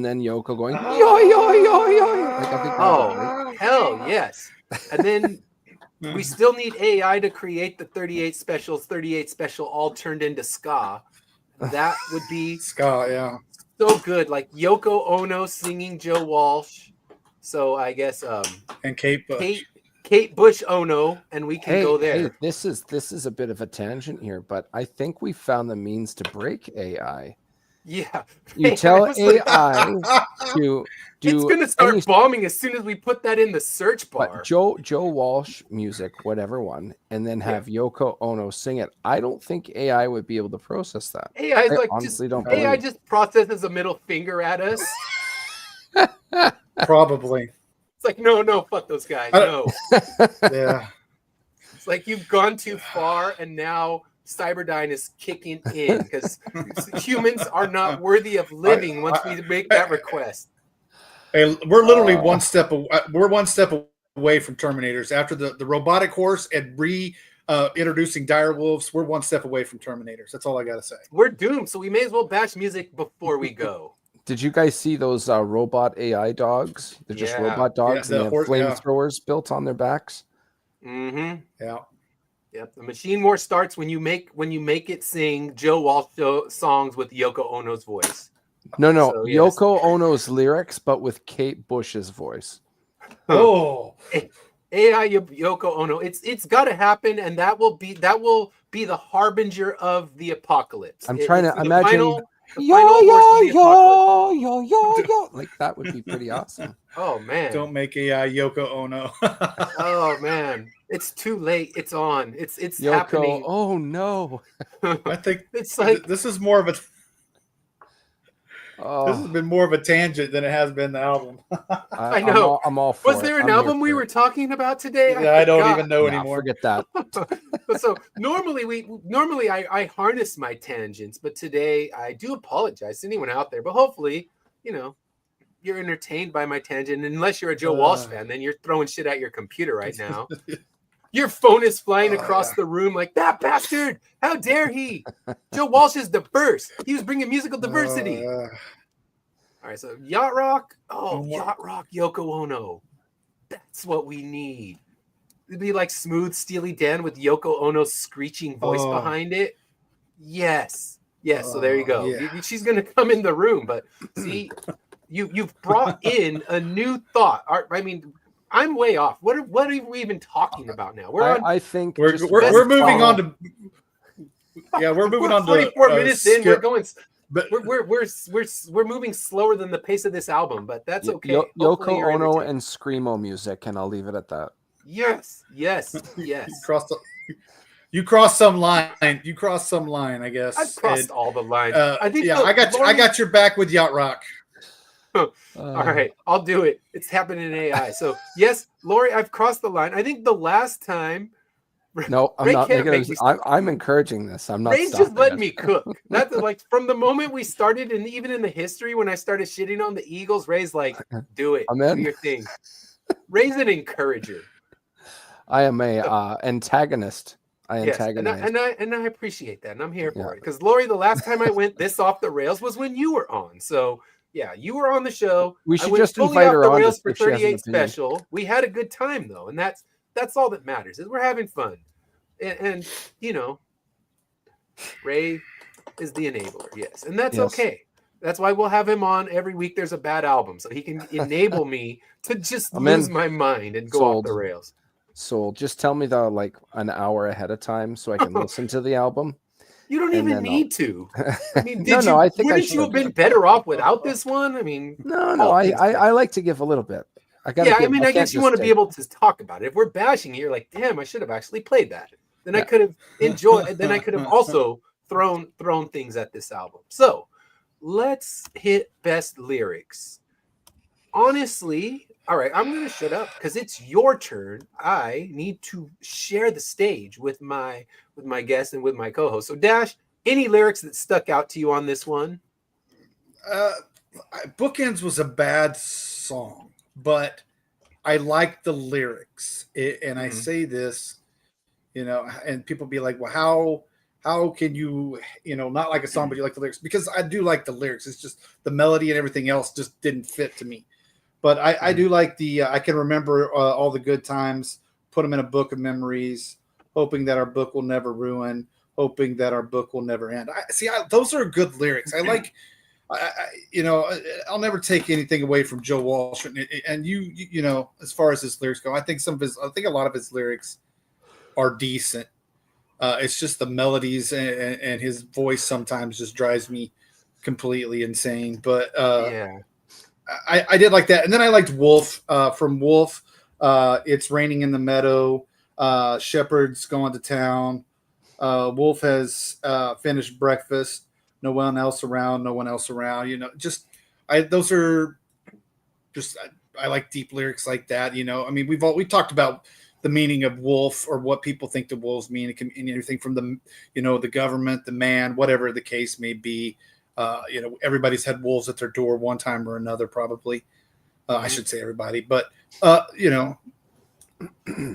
then Yoko going, yo, yo, yo, yo. Like, I think hell yes. And then we still need AI to create the 38 special all turned into ska. That would be ska, yeah. So good. Like Yoko Ono singing Joe Walsh. So I guess and Kate Bush. Kate Bush Ono, and we can go there. Hey, this is a bit of a tangent here, but I think we found the means to break AI. Yeah. You tell AI to do. It's going to start bombing as soon as we put that in the search bar. But Joe Walsh music, whatever one, and then have Yoko Ono sing it. I don't think AI would be able to process that. AI is like AI just processes a middle finger at us. Probably. It's like, no, fuck those guys. No. Yeah. It's like you've gone too far, and now Cyberdyne is kicking in because humans are not worthy of living once we make that request. Hey, we're literally one step away from Terminators. After the robotic horse and introducing dire wolves, we're one step away from Terminators. That's all I gotta say. We're doomed, so we may as well bash music before we go. Did you guys see those robot AI dogs? They're just robot dogs, and they have flamethrowers built on their backs. Mm-hmm. Yeah. Yep. The machine war starts when you make it sing Joe Walsh songs with Yoko Ono's voice. No, so, Yoko Ono's lyrics, but with Kate Bush's voice. Oh, AI Yoko Ono. It's got to happen, and that will be the harbinger of the apocalypse. I'm trying to imagine. Yo, like that would be pretty awesome. Oh man, don't make AI Yoko Ono. Oh man, it's too late. It's on. It's Yoko, happening. Oh no. I think it's like this is more of a this has been more of a tangent than it has been the album. I know. I'm all for Was there an album we were talking about today? I don't even know anymore. Forget that. So normally I harness my tangents, but today I do apologize to anyone out there. But hopefully, you're entertained by my tangent. Unless you're a Joe Walsh fan, then you're throwing shit at your computer right now. Your phone is flying across the room like, that bastard! How dare he? Joe Walsh is diverse. He was bringing musical diversity. All right, so Yacht Rock. Oh, Yacht Rock, Yoko Ono. That's what we need. It'd be like Smooth Steely Dan with Yoko Ono's screeching voice behind it. Yes. So there you go. Yeah. She's going to come in the room, but see, you've brought in a new thought. I mean, I'm way off. What are we even talking about now? I think we're moving on to. Yeah, we're moving on to 44 minutes in. We're going, but we're moving slower than the pace of this album, but that's okay. Yoko Ono and screamo music, and I'll leave it at that. Yes. You crossed some line. You crossed some line, I guess. I've crossed all the lines. I think. Yeah, I got your back with Yacht Rock. All right, I'll do it. It's happening in AI. So yes, Lori, I've crossed the line. I think the last time. No, I'm not making it. I'm encouraging this. I'm not. Ray's just letting me cook. That's like from the moment we started, and even in the history when I started shitting on the Eagles, Ray's like, "Do it, do your thing." Ray's an encourager. I am a antagonist. I antagonize, and I appreciate that, and I'm here for it. Because Lori, the last time I went this off the rails was when you were on. So. Yeah, you were on the show. We should just invite her on for 38 special. We had a good time though, and that's all that matters. Is we're having fun, and Ray is the enabler. Yes, and that's okay. That's why we'll have him on every week. There's a bad album, so he can enable me to just lose my mind and go off the rails. Sold. Just tell me like an hour ahead of time so I can listen to the album. You don't And even then need to. I mean, No, I think I wouldn't you have should. been better off without this one? I mean, No, all I, things I I like to give a little bit. I gotta yeah, I give. mean, I I can't guess you want just to be take. able to talk about it. If we're bashing it, you're like, damn, I should have actually played that. Then I Yeah. could have enjoyed. Then I could have also thrown things at this album. So let's hit best lyrics. Honestly, all right, I'm gonna shut up because it's your turn. I need to share the stage with my guest and with my co-host. So Dash, any lyrics that stuck out to you on this one? Uh, Bookends was a bad song, but I like the lyrics. And I Mhm. say this, and people be like, "Well, how can you, not like a song, but you like the lyrics?" Because I do like the lyrics. It's just the melody and everything else just didn't fit to me. But I do like the. I can remember all the good times. Put them in a book of memories. Hoping that our book will never ruin. Hoping that our book will never end. Those are good lyrics. I like. I'll never take anything away from Joe Walsh, and as far as his lyrics go, I think a lot of his lyrics are decent. It's just the melodies and his voice sometimes just drives me completely insane. But Yeah. I did like that, and then I liked Wolf. From Wolf, it's raining in the meadow. Shepherd's gone to town. Wolf has finished breakfast. No one else around. No one else around. Those are just I like deep lyrics like that. I mean, we talked about the meaning of wolf or what people think the wolves mean. It can mean anything from the government, the man, whatever the case may be. Everybody's had wolves at their door one time or another, probably. I should say everybody, but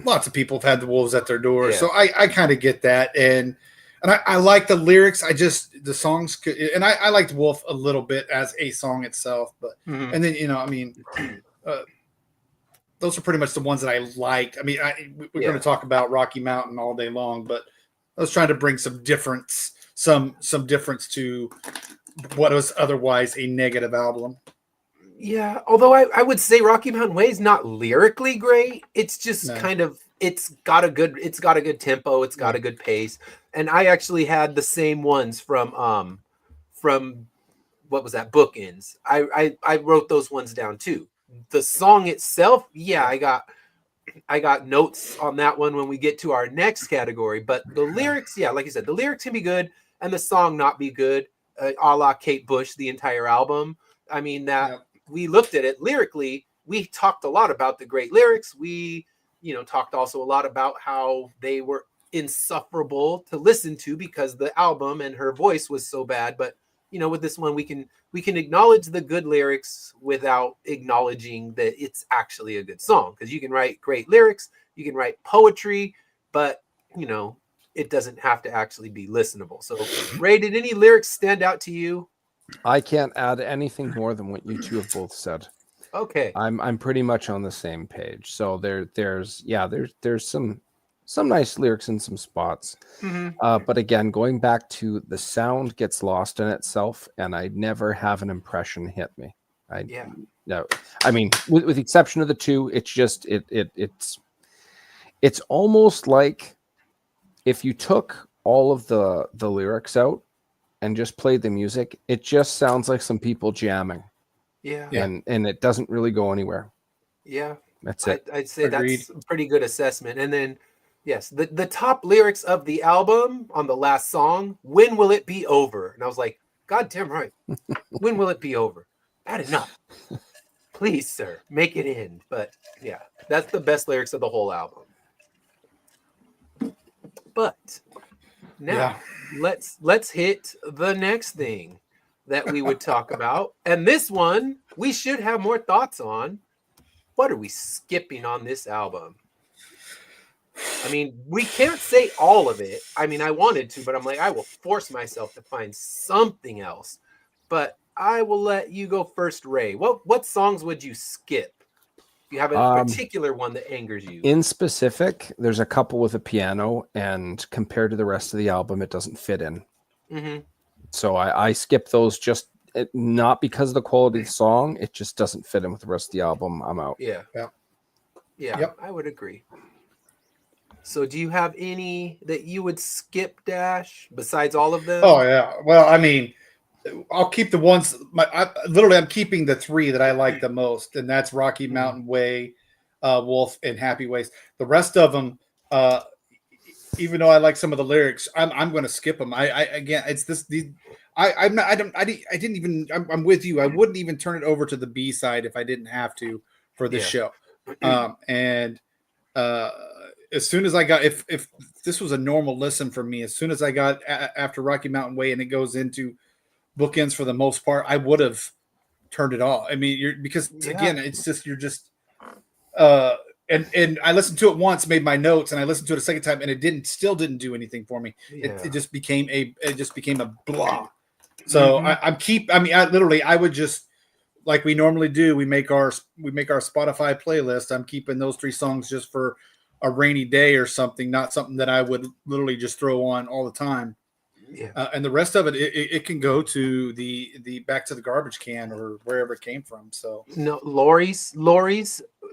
lots of people have had the wolves at their door. Yeah. So I kind of get that. And I like the lyrics. The songs could, and I liked Wolf a little bit as a song itself, but, Mhm. and then, those are pretty much the ones that I liked. I mean, we're going to talk about Rocky Mountain all day long, but I was trying to bring some difference to what was otherwise a negative album. Yeah, although I would say Rocky Mountain Way is not lyrically great. It's just kind of it's got a good tempo, it's got a good pace. And I actually had the same ones from what was that, Bookends. I wrote those ones down too. The song itself, yeah, I got notes on that one when we get to our next category. But the lyrics, yeah, like you said, the lyrics can be good and the song not be good, a la Kate Bush, the entire album. I mean, we looked at it lyrically. We talked a lot about the great lyrics. We, talked also a lot about how they were insufferable to listen to because the album and her voice was so bad. But, with this one, we can acknowledge the good lyrics without acknowledging that it's actually a good song. Because you can write great lyrics, you can write poetry, but, it doesn't have to actually be listenable. So, Ray, did any lyrics stand out to you? I can't add anything more than what you two have both said. Okay. I'm pretty much on the same page. So there's some nice lyrics in some spots. Mm-hmm. But again, going back to the sound gets lost in itself, and I never have an impression hit me. No, I mean, with the exception of the two, it's just it's almost like if you took all of the lyrics out and just played the music, it just sounds like some people jamming. Yeah. And it doesn't really go anywhere. Yeah. That's it. I'd say Agreed. that's a pretty good assessment. And then, yes, the top lyrics of the album on the last song, "When Will It Be Over?" And I was like, God damn right. When will it be over? Bad enough. Please, sir, make it end. But yeah, that's the best lyrics of the whole album. But now let's hit the next thing that we would talk about. And this one we should have more thoughts on. What are we skipping on this album? I mean, we can't say all of it. I mean, I wanted to, but I'm like, I will force myself to find something else. But I will let you go first, Ray. What songs would you skip? You have a particular one that angers you. In specific, there's a couple with a piano, and compared to the rest of the album, it doesn't fit in. Mm-hmm. So I skip those not because of the quality of the song. It just doesn't fit in with the rest of the album. I'm out. Yeah. Yeah. Yep. I would agree. So do you have any that you would skip, Dash, besides all of them? Oh yeah. Well, I mean, I'll keep the ones. I'm keeping the three that I like the most, and that's Rocky Mountain Way, Wolf, and Happy Ways. The rest of them, even though I like some of the lyrics, I'm going to skip them. I again, it's this. I'm not. I didn't even. I'm with you. I wouldn't even turn it over to the B side if I didn't have to for this show. And as soon as I got, if this was a normal listen for me, as soon as I got after Rocky Mountain Way and it goes into bookends for the most part, I would have turned it off. I mean, because again, it's just you're just and I listened to it once, made my notes, and I listened to it a second time, and it still didn't do anything for me. It just became a blah. So I would just, like we normally do, we make our Spotify playlist. I'm keeping those three songs just for a rainy day or something, not something that I would literally just throw on all the time. Yeah. And the rest of it can go to the back to the garbage can or wherever it came from. So no, Lori's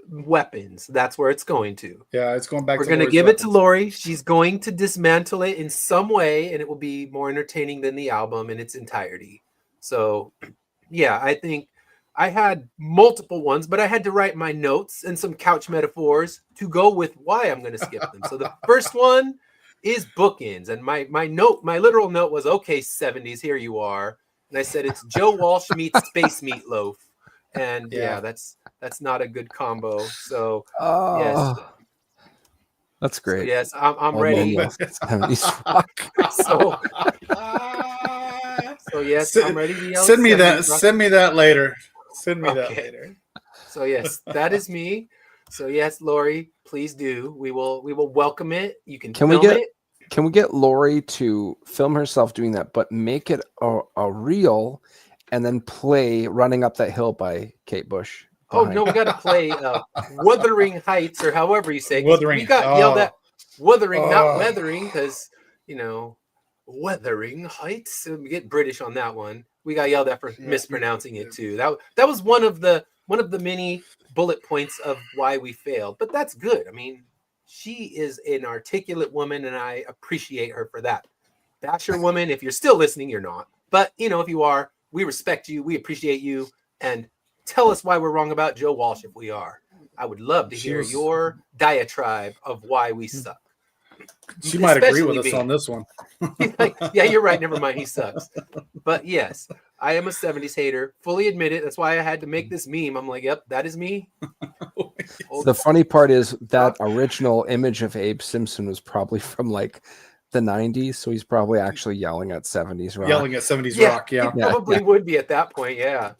weapons. That's where it's going to. Yeah, it's going back. We're going to give it to Lori. She's going to dismantle it in some way, and it will be more entertaining than the album in its entirety. So, yeah, I think I had multiple ones, but I had to write my notes and some couch metaphors to go with why I'm going to skip them. So the first one is Bookends, and my literal note was, okay, 70s, here you are. And I said it's Joe Walsh meets Space Meatloaf, and that's not a good combo. So yes, that's great. So, yes, I'm ready. So yes, I'm ready to yell. Send me that. Send me that later. Send me that later. So yes, that is me. So yes, Lori, please do. We will welcome it. You can film it. Can we get Lori to film herself doing that, but make it a reel, and then play "Running Up That Hill" by Kate Bush? Oh no, we got to play "Wuthering Heights" or however you say it. Wuthering. We got yelled at "Wuthering," not "weathering," because "Wuthering Heights." We get British on that one. We got yelled at for mispronouncing it too. That was one of the many bullet points of why we failed, but that's good. I mean, she is an articulate woman, and I appreciate her for that. Basher woman, if you're still listening, you're not. But if you are, we respect you, we appreciate you, and tell us why we're wrong about Joe Walsh if we are. I would love to hear your diatribe of why we suck. She might agree with us on this one. Yeah, you're right. Never mind. He sucks. But yes, I am a 70s hater. Fully admit it. That's why I had to make this meme. I'm like, yep, that is me. The funny part is that original image of Abe Simpson was probably from like the 90s. So he's probably actually yelling at 70s rock. Yelling at 70s rock. Yeah. He probably would be at that point. Yeah.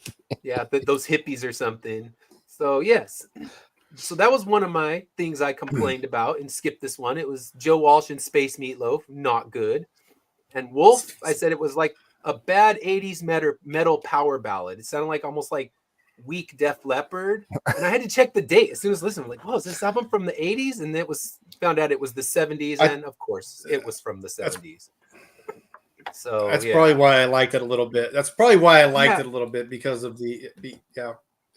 Yeah. Those hippies or something. So yes. So that was one of my things I complained about and skipped this one. It was Joe Walsh and Space Meatloaf, not good. And Wolf, I said it was like a bad 80s metal power ballad. It sounded like almost like weak Def Leppard. And I had to check the date as soon as listening. I'm like, whoa, is this album from the 80s? And found out it was the 70s. And of course, it was from the 70s. So that's probably why I liked it a little bit. That's probably why I liked it a little bit, because of the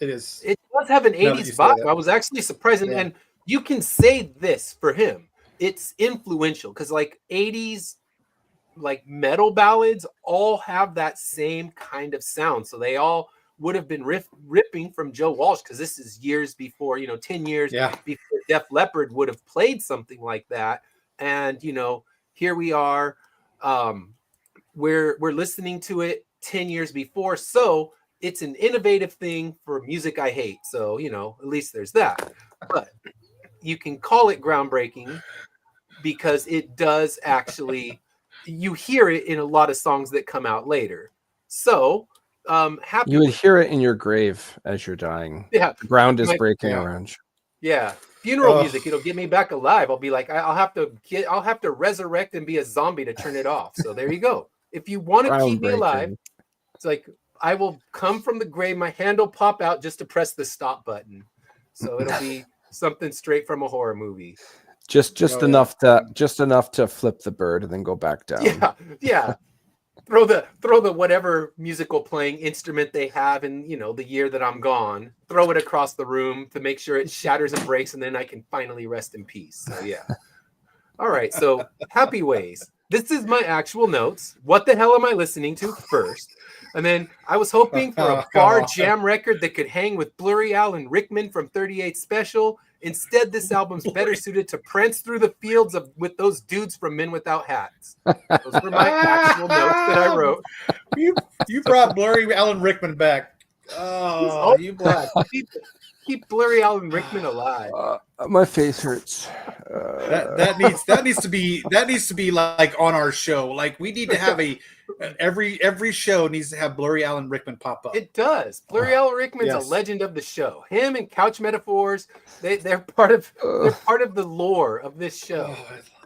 it is. It does have an 80s vibe. I was actually surprised. And you can say this for him. It's influential because like 80s like metal ballads all have that same kind of sound. So they all would have been ripping from Joe Walsh, because this is years before, 10 years before Def Leppard would have played something like that. And, here we are. We're listening to it 10 years before. So it's an innovative thing for music I hate. So, at least there's that. But you can call it groundbreaking because it does actually, you hear it in a lot of songs that come out later. So, you would hear it in your grave as you're dying. Yeah. The ground is breaking around you. Yeah. Funeral music, it'll get me back alive. I'll be like, I'll have to resurrect and be a zombie to turn it off. So there you go. If you want to keep me alive, it's like, I will come from the grave. My hand will pop out just to press the stop button. So it'll be something straight from a horror movie. Just enough to flip the bird and then go back down. Yeah. Throw the whatever musical playing instrument they have in, the year that I'm gone. Throw it across the room to make sure it shatters and breaks, and then I can finally rest in peace. So yeah. All right, so Happy Ways. This is my actual notes. What the hell am I listening to first? And then I was hoping for Oh, a come bar on. jam record that could hang with Blurry Al and Rickman from 38 Special. Instead, this album's better suited to prance through the fields with those dudes from Men Without Hats. Those were my actual notes that I wrote. You brought Blurry Alan Rickman back. Oh, you black. Keep Blurry Al and Rickman alive. My face hurts. That needs to be like on our show. Like we need to have every show needs to have Blurry Alan Rickman pop up. It does. Blurry Al Rickman's Yes. a legend of the show. Him and Couch Metaphors, they're part of the lore of this show.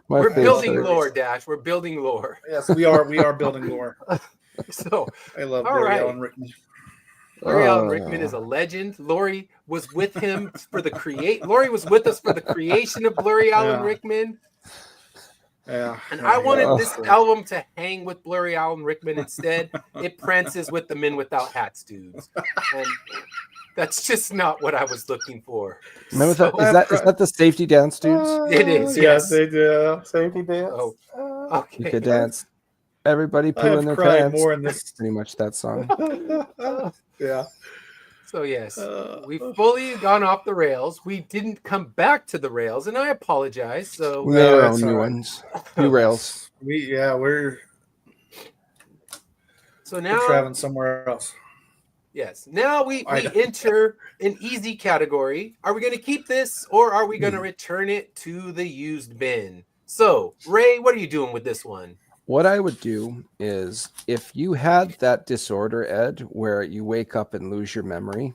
My We're face building hurts. lore, Dash. We're building lore. Yes, we are building lore. So I love All Blurry right. Alan Rickman. Blurry Al Rickman is a legend. Lori was with him for the Lori was with us for the creation of Blurry Alan Yeah. Rickman. Yeah. And I wanted Yeah. this album to hang with Blurry Alan Rickman. Instead, it prances with the Men Without Hats dudes. And that's just not what I was looking for. Remember So- that? Is that the safety dance, dudes? It is, Yes, yes. they do. Safety dance. Oh, You okay. could dance. Everybody I poo in have their cried pants. more in this. Pretty much that song. Yeah. So yes, Uh, we've fully gone off the rails. We didn't come back to the rails, and I apologize. So We made our that's own new all right. ones, new rails. We're now, traveling somewhere else. yes, now we I know. enter an easy category. Are we going to keep this, or are we going to return it to the used bin? So, Ray, what are you doing with this one? What I would do is, if you had that disorder, Ed, where you wake up and lose your memory,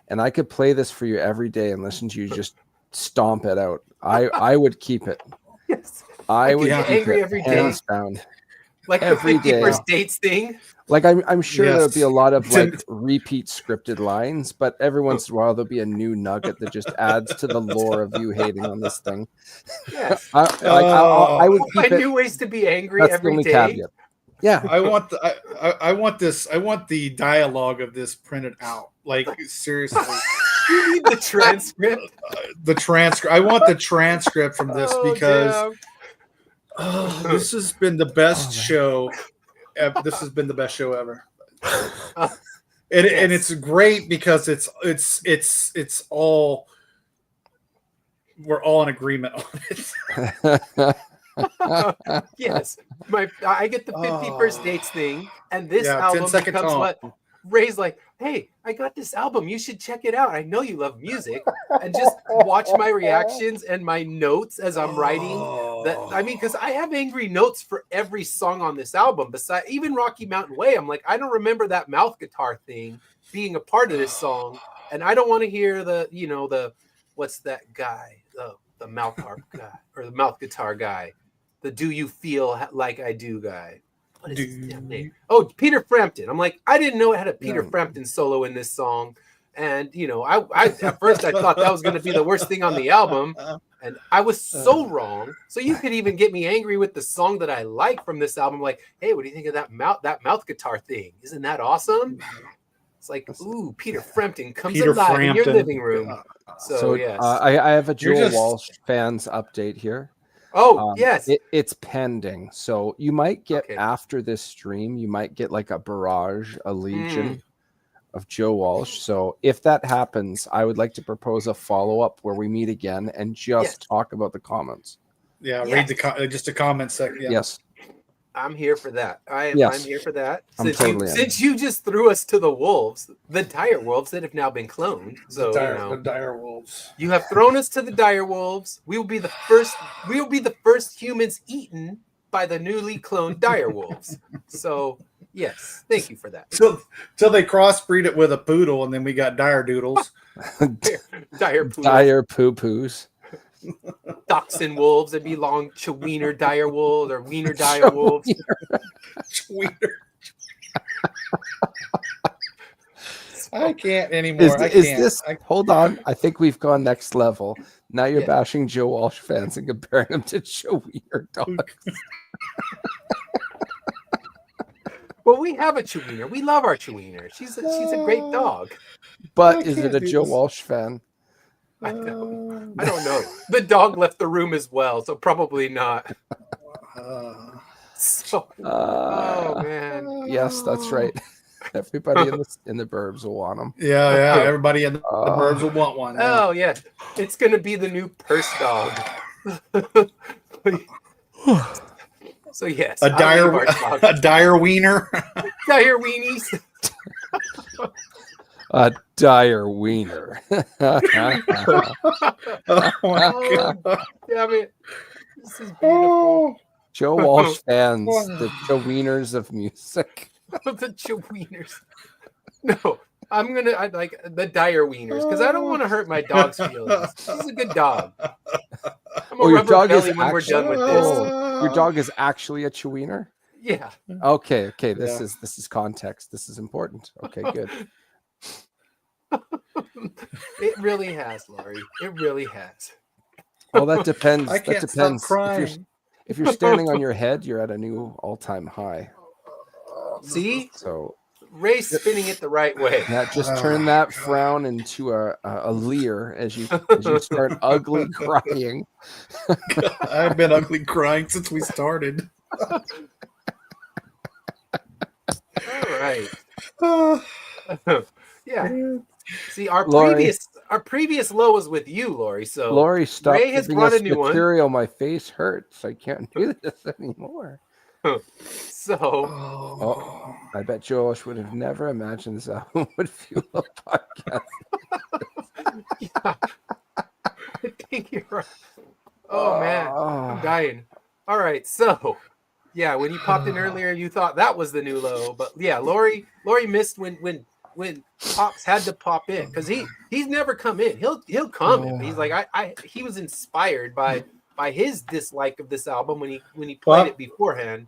and I could play this for you every day and listen to you just stomp it out, I would keep it. Yes, I would get keep angry it every day? hands down. like Every the 50 day. First Dates thing. Like I'm sure Yes. there'll be a lot of It's in- like repeat scripted lines, but every once in a while there'll be a new nugget that just adds to the lore of you hating on this thing. Yes, I would find keep it. new ways to be angry That's the every only day. caveat. Yeah, I want I want this. I want the dialogue of this printed out. Like seriously, You need the transcript. the transcript. I want the transcript from this Oh, because damn. this has been the best Oh, man. show. This has been the best show ever. Uh, And yes. it's great because it's all we're all in agreement on it. Yes, I get the 50 First Dates thing, and this Yeah, album 10-second becomes tone. what Ray's like, hey, I got this album, you should check it out. I know you love music, and just watch my reactions and my notes as I'm writing. That I mean, because I have angry notes for every song on this album. Besides, even Rocky Mountain Way, I'm like, I don't remember that mouth guitar thing being a part of this song, and I don't want to hear the what's that guy, the mouth harp guy or the mouth guitar guy. The "Do You Feel Like I Do" guy. What is his damn name? Oh, Peter Frampton. I'm like, I didn't know it had a Peter Frampton solo in this song, and I at first I thought that was going to be the worst thing on the album, and I was so wrong. So you could even get me angry with the song that I like from this album, like, hey, what do you think of that mouth guitar thing? Isn't that awesome? It's like, ooh, Peter Frampton comes Peter alive in your Frampton. living room. So yes. I have a You're Joe just- Walsh fans update here. Oh yes. It's pending, so you might get Okay. after this stream, you might get like a barrage, a legion of Joe Walsh. So if that happens, I would like to propose a follow-up where we meet again and just Yes. talk about the comments. Yeah, Yes. read just a comment section. Yeah. Yes, I'm here for that. I'm Yes. here for that. I'm Since totally in. since you just threw us to the wolves, the dire wolves that have now been cloned. So The dire wolves. you have thrown us to the dire wolves. We will be the first. We will be the first humans eaten by the newly cloned dire wolves. So yes, thank you for that. Till they crossbreed it with a poodle, and then we got dire doodles. Dire poodles, dire poo-poos. dachshund wolves that belong to wiener dire wolves or wiener dire wolves. Wiener. I can't anymore. Is this? Hold on, I think we've gone next level. Now you're Yeah. bashing Joe Walsh fans and comparing them to Joe Wiener dogs. Well, we have a Chewiener. We love our Chewiener. She's a great dog. But I is can't it a do Joe this. Walsh fan? I don't know. The dog left the room as well, so probably not. So, oh man. Yes, that's right. Everybody in the burbs will want them. Yeah. Everybody in the burbs will want one. Yeah. Oh yeah, it's gonna be the new purse dog. So yes, A dire wiener. dire weenies. A dire wiener. Oh my God. Damn it! This is beautiful. Joe Walsh fans, the Joe Wieners of music. The Joe Wieners. No, I like the dire wieners because I don't want to hurt my dog's feelings. He's a good dog. I'm gonna your rub her dog is belly when we're done with this. Your dog is actually a Chewiener? Yeah. Okay. This is context. This is important. Okay, good. It really has, Laurie. It really has. Well, that depends. I That can't depends. stop crying. If you're standing on your head, you're at a new all-time high. See, So Ray's spinning it the right way. that just turn that frown into a leer as you start ugly crying. I've been ugly crying since we started. All right. Yeah. See, our Lori. previous low was with you, Laurie. So Lori, stop Ray has giving brought us a new one. material. My face hurts. I can't do this anymore. So Oh, I bet Josh would have never imagined this album would fuel a podcast. yeah. I think you're right. Oh man, I'm dying. All right, so yeah, when you popped in earlier, you thought that was the new low, but yeah, Laurie missed when Pops had to pop in because he's never come in. He'll come in. He's like he was inspired by his dislike of this album when he played it beforehand.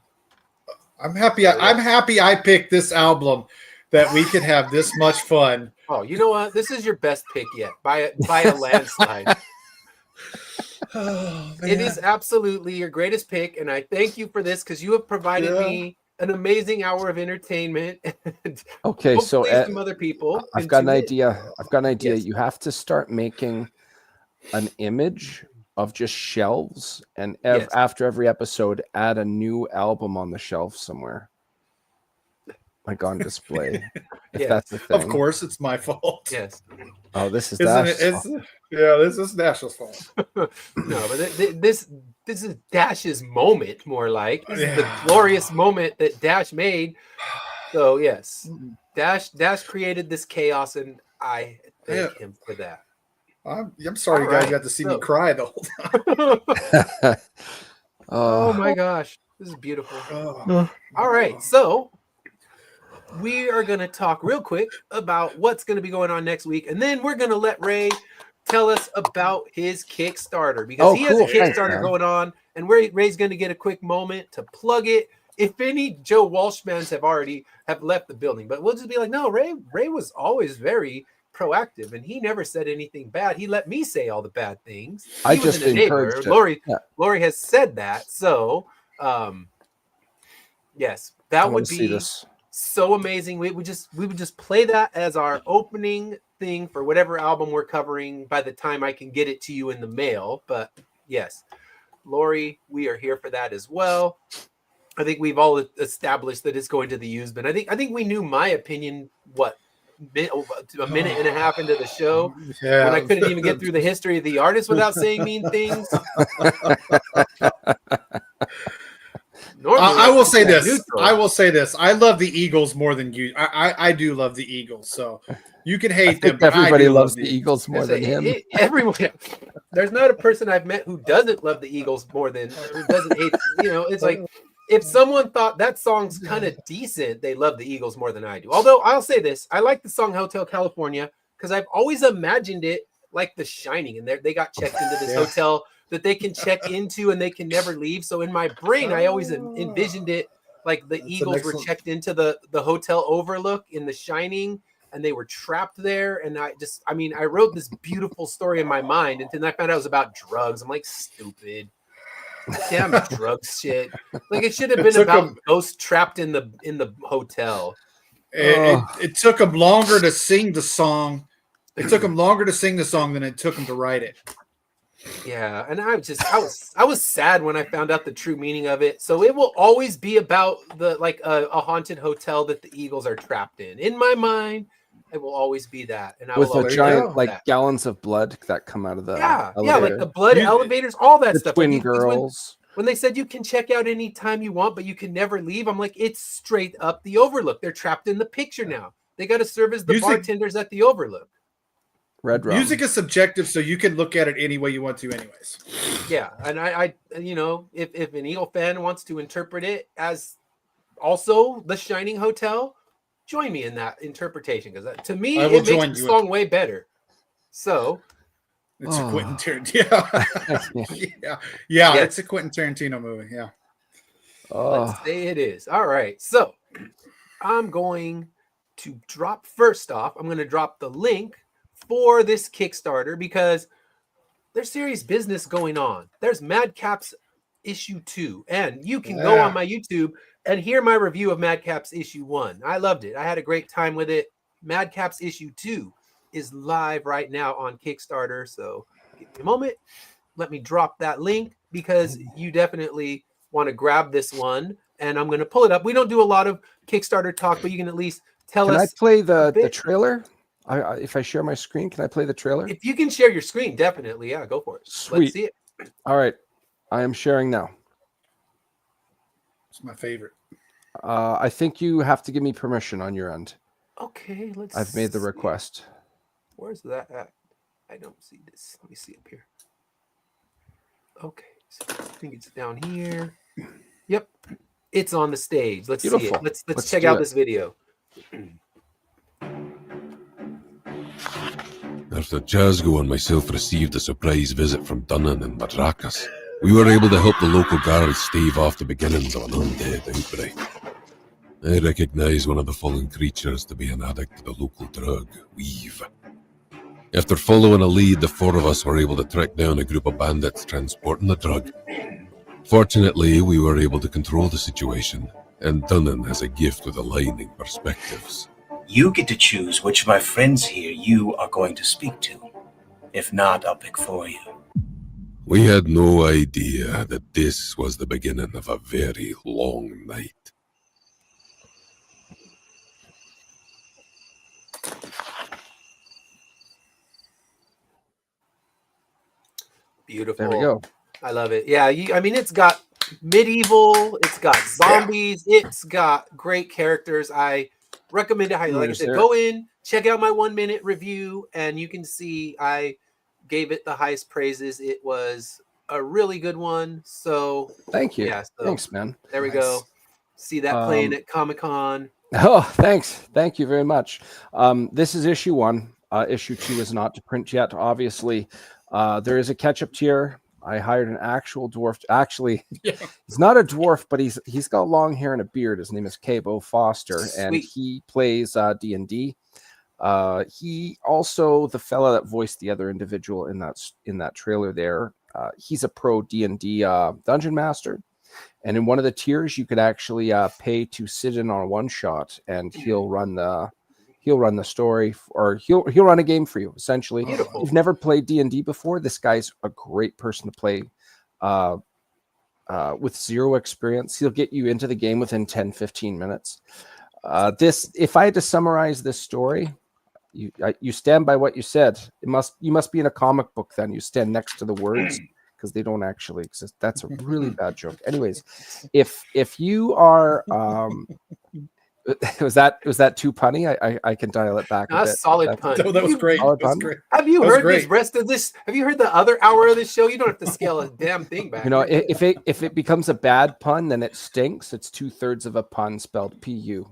I'm happy. I'm happy I picked this album that we could have this much fun. Oh, you know what? This is your best pick yet by a landslide. Oh, it is absolutely your greatest pick, and I thank you for this because you have provided me an amazing hour of entertainment. And okay, so some other people. I've got an idea. Yes. You have to start making an image of just shelves, and after every episode, add a new album on the shelf somewhere, like on display. If that's the thing. Of course, it's my fault. Yes. Oh, this is This is Dash's fault. No, but this is Dash's moment, more like. This is the glorious moment that Dash made. So yes, Dash created this chaos, and I thank him for that. I'm sorry, you guys got to see me cry the whole time. Oh my gosh, this is beautiful. All right, so we are going to talk real quick about what's going to be going on next week, and then we're going to let Ray tell us about his Kickstarter because he has a Kickstarter going on, and Ray's going to get a quick moment to plug it. If any Joe Walsh fans have left the building, but we'll just be like, no, Ray was always very proactive, and he never said anything bad. He let me say all the bad things. I just encouraged it. Lori has said that. So, yes, that would be so amazing. We would just play that as our opening thing for whatever album we're covering by the time I can get it to you in the mail. But yes, Lori, we are here for that as well. I think we've all established that it's going to the used bin. I think we knew my opinion, a minute and a half into the show when I couldn't even get through the history of the artist without saying mean things. I will say this. I will say this. I love the Eagles more than you. I do love the Eagles. So you can hate them. Everybody loves the Eagles more than him. Everyone. There's not a person I've met who doesn't love the Eagles more than who doesn't hate. It's like if someone thought that song's kind of decent, they love the Eagles more than I do. Although I'll say this, I like the song Hotel California because I've always imagined it like The Shining, and they got checked into this hotel that they can check into and they can never leave. So in my brain, I always envisioned it like the Eagles were checked into the hotel overlook in The Shining, and they were trapped there. And I wrote this beautiful story in my mind, and then I found out it was about drugs. I'm like, stupid. Damn drugs shit. Like it should have been about ghosts trapped in the hotel. It took them longer to sing the song It took him longer to sing the song than it took him to write it. Yeah, and I was sad when I found out the true meaning of it. So it will always be about the a haunted hotel that the Eagles are trapped in. In my mind, it will always be that, and I With will the always giant remember that. gallons of blood that come out of the Yeah, elevator. like the blood You- elevators, all that The stuff. twin Like, girls. when they said you can check out anytime you want, but you can never leave, I'm like, it's straight up the Overlook. They're trapped in the picture now. They got to serve as the Music- bartenders at the Overlook. Red rum. Music is subjective, so you can look at it any way you want to, anyways. Yeah, and I if an Eagle fan wants to interpret it as also the Shining Hotel, join me in that interpretation, because to me I will it makes join the you. song way better. So It's a Oh. Quentin Tarantino. Yeah, Yes. it's a Quentin Tarantino movie. Yeah. Oh, let's say it is. All right, so I'm going to drop the link for this Kickstarter because there's serious business going on. There's Madcaps issue 2, and you can go on my YouTube and hear my review of Madcaps issue 1. I loved it. I had a great time with it. Madcaps issue 2 is live right now on Kickstarter, so give me a moment. Let me drop that link because you definitely want to grab this one, and I'm going to pull it up. We don't do a lot of Kickstarter talk, but you can at least tell can I us play the bit. trailer? If I share my screen, can I play the trailer? if you can share your screen. Definitely, yeah, go for it. Sweet. Let's see it. All right, I am sharing now. It's my favorite. I think you have to give me permission on your end. Okay, let's. I've made the see. request. Where's that at? I don't see this. Let me see up here. Okay, so I think it's down here. Yep, it's on the stage. Let's see Beautiful. it. Let's Let's check do out it. this video. After Chasgo and myself received a surprise visit from Dunnan and Madrakas, we were able to help the local guards stave off the beginnings of an undead outbreak. I recognise one of the fallen creatures to be an addict to the local drug, Weave. After following a lead, the four of us were able to track down a group of bandits transporting the drug. Fortunately, we were able to control the situation, and Dunnan has a gift with aligning perspectives. You get to choose which of my friends here you are going to speak to. If not, I'll pick for you. We had no idea that this was the beginning of a very long night. Beautiful. There we go. I love it. Yeah, I mean, it's got medieval, it's got zombies, it's got great characters. I recommend it highly. Like I said, go in, check out my 1-minute review, and you can see I gave it the highest praises. It was a really good one. So Thank you. yeah, so Thanks, man. there we go. See that playing at Comic-Con. Oh, thanks. Thank you very much. This is issue 1. Issue 2 is not to print yet, obviously. There is a catch-up tier. I hired an actual dwarf. Actually, he's not a dwarf, but he's got long hair and a beard. His name is Cabo Foster, and he plays D&D. He also, the fella that voiced the other individual in that trailer there, he's a pro D&D dungeon master. And in one of the tiers, you could actually pay to sit in on a one-shot, and he'll run the story, or he'll run a game for you. Essentially, if you've never played D&D before, this guy's a great person to play. With zero experience, he'll get you into the game within 10-15 minutes. If I had to summarize this story, you stand by what you said. You must be in a comic book. Then you stand next to the words, because they don't actually exist. That's a really bad joke. Anyways, if you are was that too punny? I can dial it back a bit. Solid pun. Oh, that was great. That was great. Have you heard this rest of this? Have you heard the other hour of this show? You don't have to scale a damn thing back. You know, if it becomes a bad pun, then it stinks. It's 2/3 of a pun spelled PU.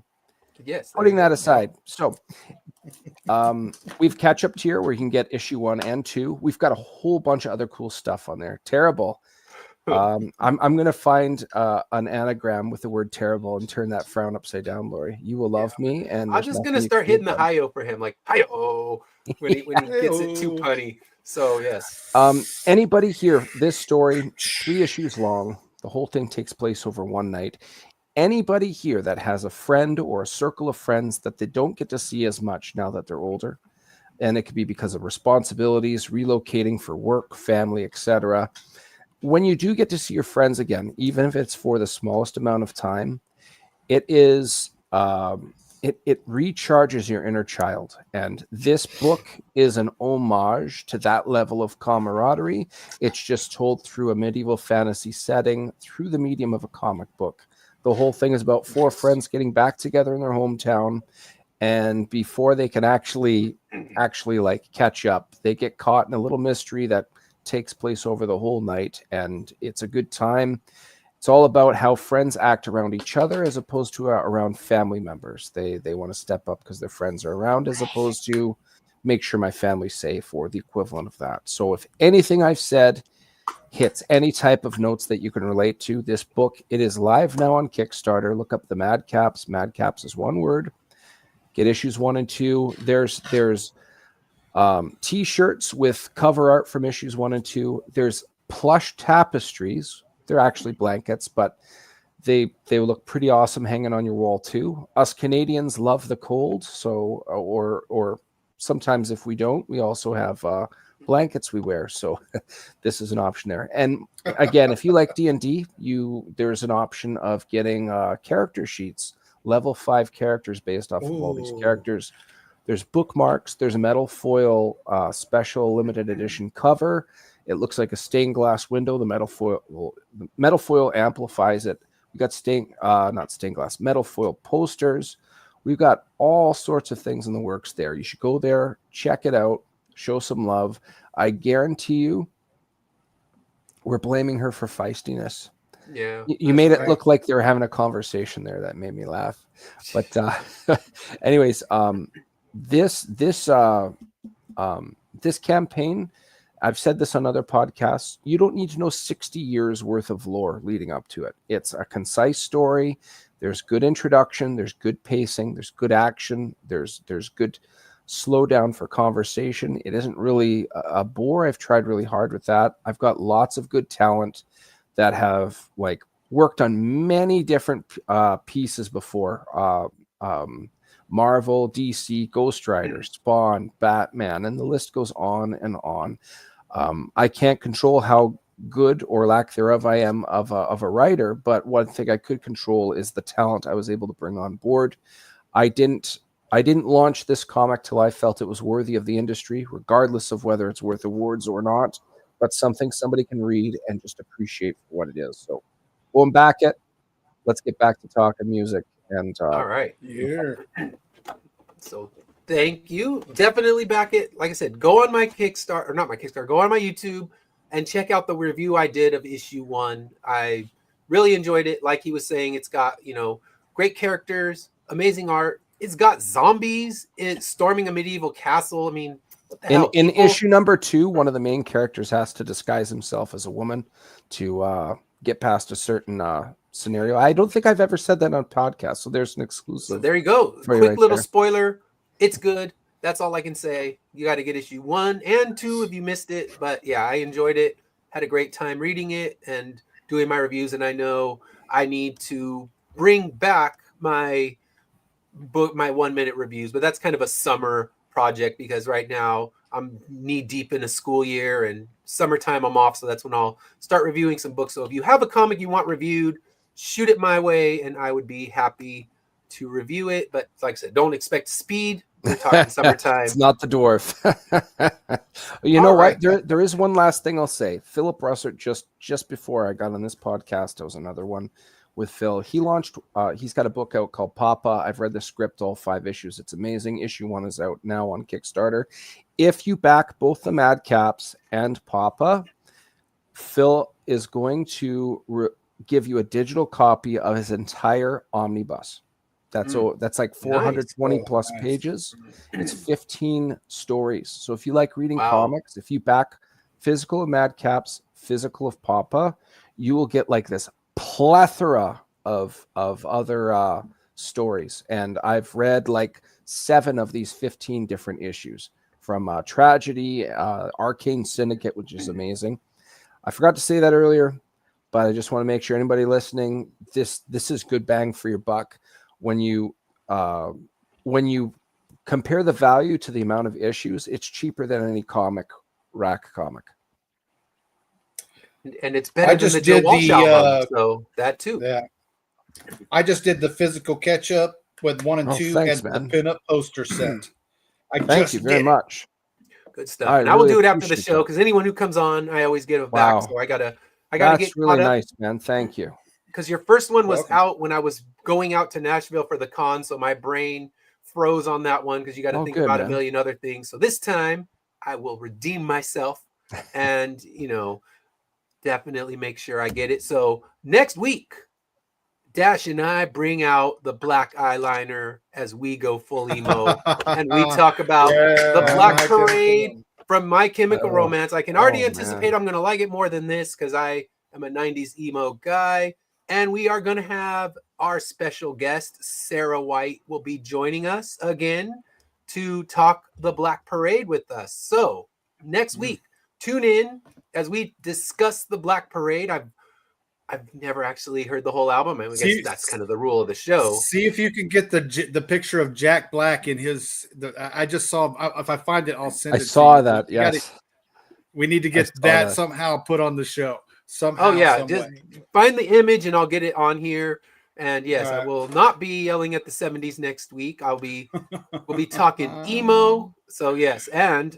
Yes. Putting that aside, so we've catch up tier where you can get issue 1 and 2. We've got a whole bunch of other cool stuff on there. Terrible. I'm gonna find an anagram with the word terrible and turn that frown upside down, Lori. You will love me. And I'm just gonna start hitting the hi-yo for him, like hi-yo when he gets it too punny. So yes. Anybody here? This story, 3 issues long. The whole thing takes place over one night. Anybody here that has a friend or a circle of friends that they don't get to see as much now that they're older, and it could be because of responsibilities, relocating for work, family, etc. When you do get to see your friends again, even if it's for the smallest amount of time, it is it recharges your inner child. And this book is an homage to that level of camaraderie. It's just told through a medieval fantasy setting, through the medium of a comic book. The whole thing is about four friends getting back together in their hometown, and before they can actually like catch up, they get caught in a little mystery that takes place over the whole night, and it's a good time. It's all about how friends act around each other as opposed to around family members. They want to step up because their friends are around, as opposed to make sure my family's safe, or the equivalent of that. So if anything I've said hits any type of notes that you can relate to, this book, it is live now on Kickstarter. Look up the Madcaps. Madcaps is one word. Get issues 1 and 2. There's t-shirts with cover art from issues 1 and 2. There's plush tapestries. They're actually blankets, but they look pretty awesome hanging on your wall too. Us Canadians love the cold, so or sometimes if we don't, we also have blankets we wear. So this is an option there. And again, if you like D&D, there's an option of getting character sheets, level 5 characters based off of all these characters. There's bookmarks. There's a metal foil special limited edition cover. It looks like a stained glass window. The metal foil amplifies it. We got metal foil posters. We've got all sorts of things in the works there. You should go there, check it out, show some love. I guarantee you, we're blaming her for feistiness. Yeah, you made it look like they were having a conversation there. That made me laugh. But anyways, this campaign, I've said this on other podcasts, you don't need to know 60 years worth of lore leading up to it. It's a concise story. There's good introduction. There's good pacing. There's good action. There's good slowdown for conversation. It isn't really a bore. I've tried really hard with that. I've got lots of good talent that have like worked on many different pieces before. Marvel, DC, Ghost Rider, Spawn, Batman, and the list goes on and on. I can't control how good or lack thereof I am of a writer, but one thing I could control is the talent I was able to bring on board. I didn't launch this comic till I felt it was worthy of the industry, regardless of whether it's worth awards or not, but something somebody can read and just appreciate for what it is. So going back let's get back to talking music. And all right. Yeah. So thank you. Definitely back it. Like I said, go on my Kickstarter, or not my Kickstarter, go on my YouTube and check out the review I did of issue 1. I really enjoyed it. Like he was saying, it's got, great characters, amazing art. It's got zombies. It's storming a medieval castle. I mean, what the hell? In issue number 2, one of the main characters has to disguise himself as a woman to get past a certain scenario. I don't think I've ever said that on podcast, so there's an exclusive. So there you go. Quick right little there. Spoiler. It's good. That's all I can say. You got to get issue 1 and 2 if you missed it. But yeah, I enjoyed it. Had a great time reading it and doing my reviews. And I know I need to bring back my book, my 1-minute reviews. But that's kind of a summer project because right now I'm knee deep in a school year and summertime I'm off. So that's when I'll start reviewing some books. So if you have a comic you want reviewed, shoot it my way and I would be happy to review it. But like I said, don't expect speed. We're talking summertime. It's not the dwarf. You know what? There is one last thing I'll say. Philip Russert, just before I got on this podcast, there was another one with Phil. He launched, he's got a book out called Papa. I've read the script, all 5 issues. It's amazing. Issue 1 is out now on Kickstarter. If you back both the Madcaps and Papa, Phil is going to give you a digital copy of his entire omnibus. That's like 420 plus pages. It's 15 stories. So if you like reading comics, if you back physical of Madcaps, physical of Papa, you will get like this plethora of other stories. And I've read like 7 of these 15 different issues from Tragedy, Arcane Syndicate, which is amazing. I forgot to say that earlier, but I just want to make sure anybody listening, this is good bang for your buck. When you come compare the value to the amount of issues. It's cheaper than any rack comic. And it's better than just the Joe did Walsh the, album, so that too. Yeah. I just did the physical catch up with 1 and 2 thanks, and man. the pinup poster set. Thank you very much. Good stuff. I And I will really do it after the appreciate show that. because anyone who comes on, I always get it Wow. back. So I gotta That's get really caught up. nice, man. Thank you. Because your first one was Welcome. out when I was going out to Nashville for the con, so my brain froze on that one because you got to think good, about man. a million other things. So this time I will redeem myself and definitely make sure I get it. So next week, Dash and I bring out the black eyeliner as we go full emo, and we talk about the Black My Chemical Parade Romance. from My Chemical Oh, Romance. I can already oh, anticipate man. I'm going to like it more than this because I am a 90s emo guy. And we are going to have our special guest, Sarah White, will be joining us again to talk the Black Parade with us. So next week, tune in as we discuss the Black Parade. I've never actually heard the whole album. I guess that's kind of the rule of the show. See if you can get the picture of Jack Black in his. I just saw. If I find it, I'll send it. I saw to you. that. We gotta- Yes. we need to get that somehow put on the show. Somehow. Oh yeah, some just way. find the image and I'll get it on here. And yes, All I right. will not be yelling at the 70s next week. We'll be talking emo. So yes, and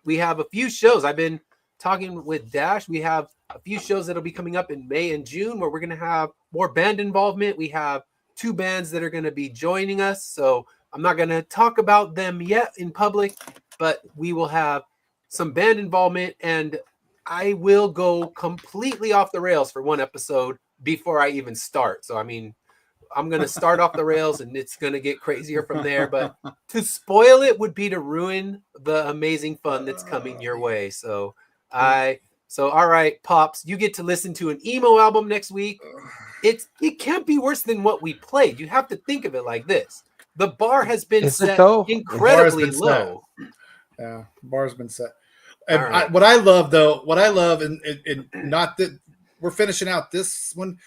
we have a few shows. I've been talking with Dash. We have a few shows that'll be coming up in May and June where we're going to have more band involvement. We have 2 bands that are going to be joining us. So I'm not going to talk about them yet in public, but we will have some band involvement, and I will go completely off the rails for one episode before I even start. So, I mean, I'm going to start off the rails and it's going to get crazier from there. But to spoil it would be to ruin the amazing fun that's coming your way. So, all right, Pops, you get to listen to an emo album next week. It can't be worse than what we played. You have to think of it like this. The bar has been set incredibly low. Yeah, the bar's been set. All And right. what I love, and not that we're finishing out this one.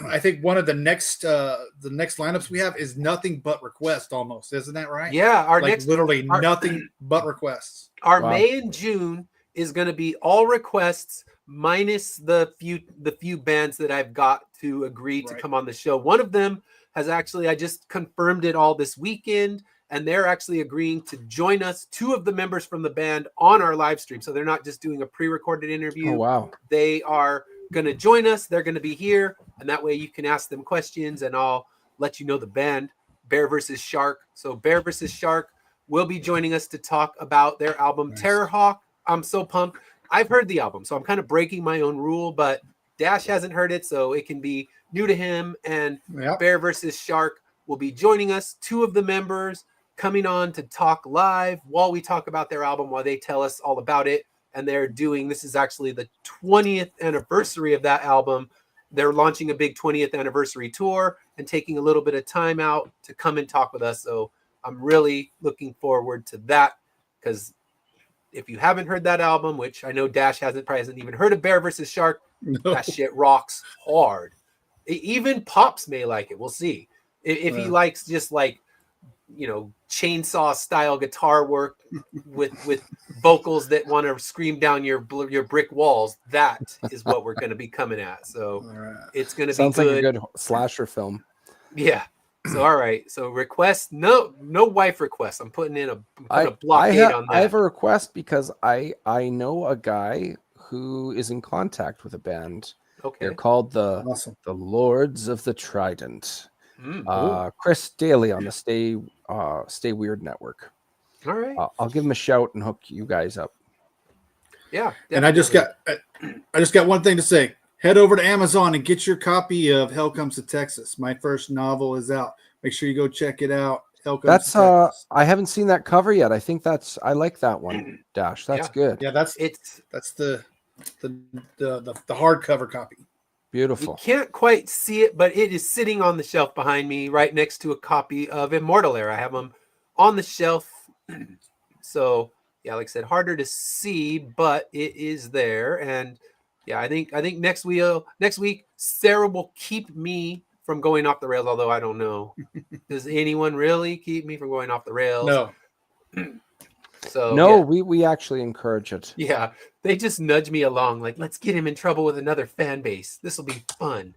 I think one of the next lineups we have is nothing but requests almost. Isn't that right? Yeah, our Like next literally nothing but requests. Our Wow. May and June is going to be all requests minus the few bands that I've got to agree to Right. come on the show. One of them has actually, I just confirmed it all this weekend, and they're actually agreeing to join us, 2 of the members from the band, on our live stream. So they're not just doing a pre-recorded interview. Oh, wow. They are going to join us. They're going to be here, and that way you can ask them questions, and I'll let you know the band, Bear versus Shark. So Bear versus Shark will be joining us to talk about their album, Nice. Terror Hawk. I'm so pumped. I've heard the album, so I'm kind of breaking my own rule, but Dash hasn't heard it, so it can be new to him. And Yep. Bear versus Shark will be joining us, 2 of the members coming on to talk live while we talk about their album, while they tell us all about it. And this is actually the 20th anniversary of that album. They're launching a big 20th anniversary tour and taking a little bit of time out to come and talk with us. So I'm really looking forward to that, because if you haven't heard that album, which I know Dash probably hasn't even heard of Bear versus Shark, No. that shit rocks hard. Even Pops may like it. We'll see. If he likes just like, chainsaw style guitar work with vocals that want to scream down your brick walls, that is what we're going to be coming at. So All right. it's going to be Sounds good. like a good slasher film. Yeah. So all right. So request no wife requests. I'm putting a blockade on that. I have a request because I know a guy who is in contact with a band. Okay. They're called the Lords of the Trident. Chris Daly on the Stay Weird Network. All right. I'll give him a shout and hook you guys up. Yeah. And I just got one thing to say. Head over to Amazon and get your copy of Hell Comes to Texas. My first novel is out. Make sure you go check it out. Hell Comes to Texas. I haven't seen that cover yet. I think I like that one, Dash. That's good. Yeah, that's the hardcover copy. Beautiful. You can't quite see it, but it is sitting on the shelf behind me right next to a copy of Immortal Air. I have them on the shelf. So yeah, like I said, harder to see, but it is there. And yeah, I think next week Sarah will keep me from going off the rails, although I don't know. Does anyone really keep me from going off the rails? No. So No, yeah. we actually encourage it. Yeah, they just nudge me along, like, let's get him in trouble with another fan base. This will be fun.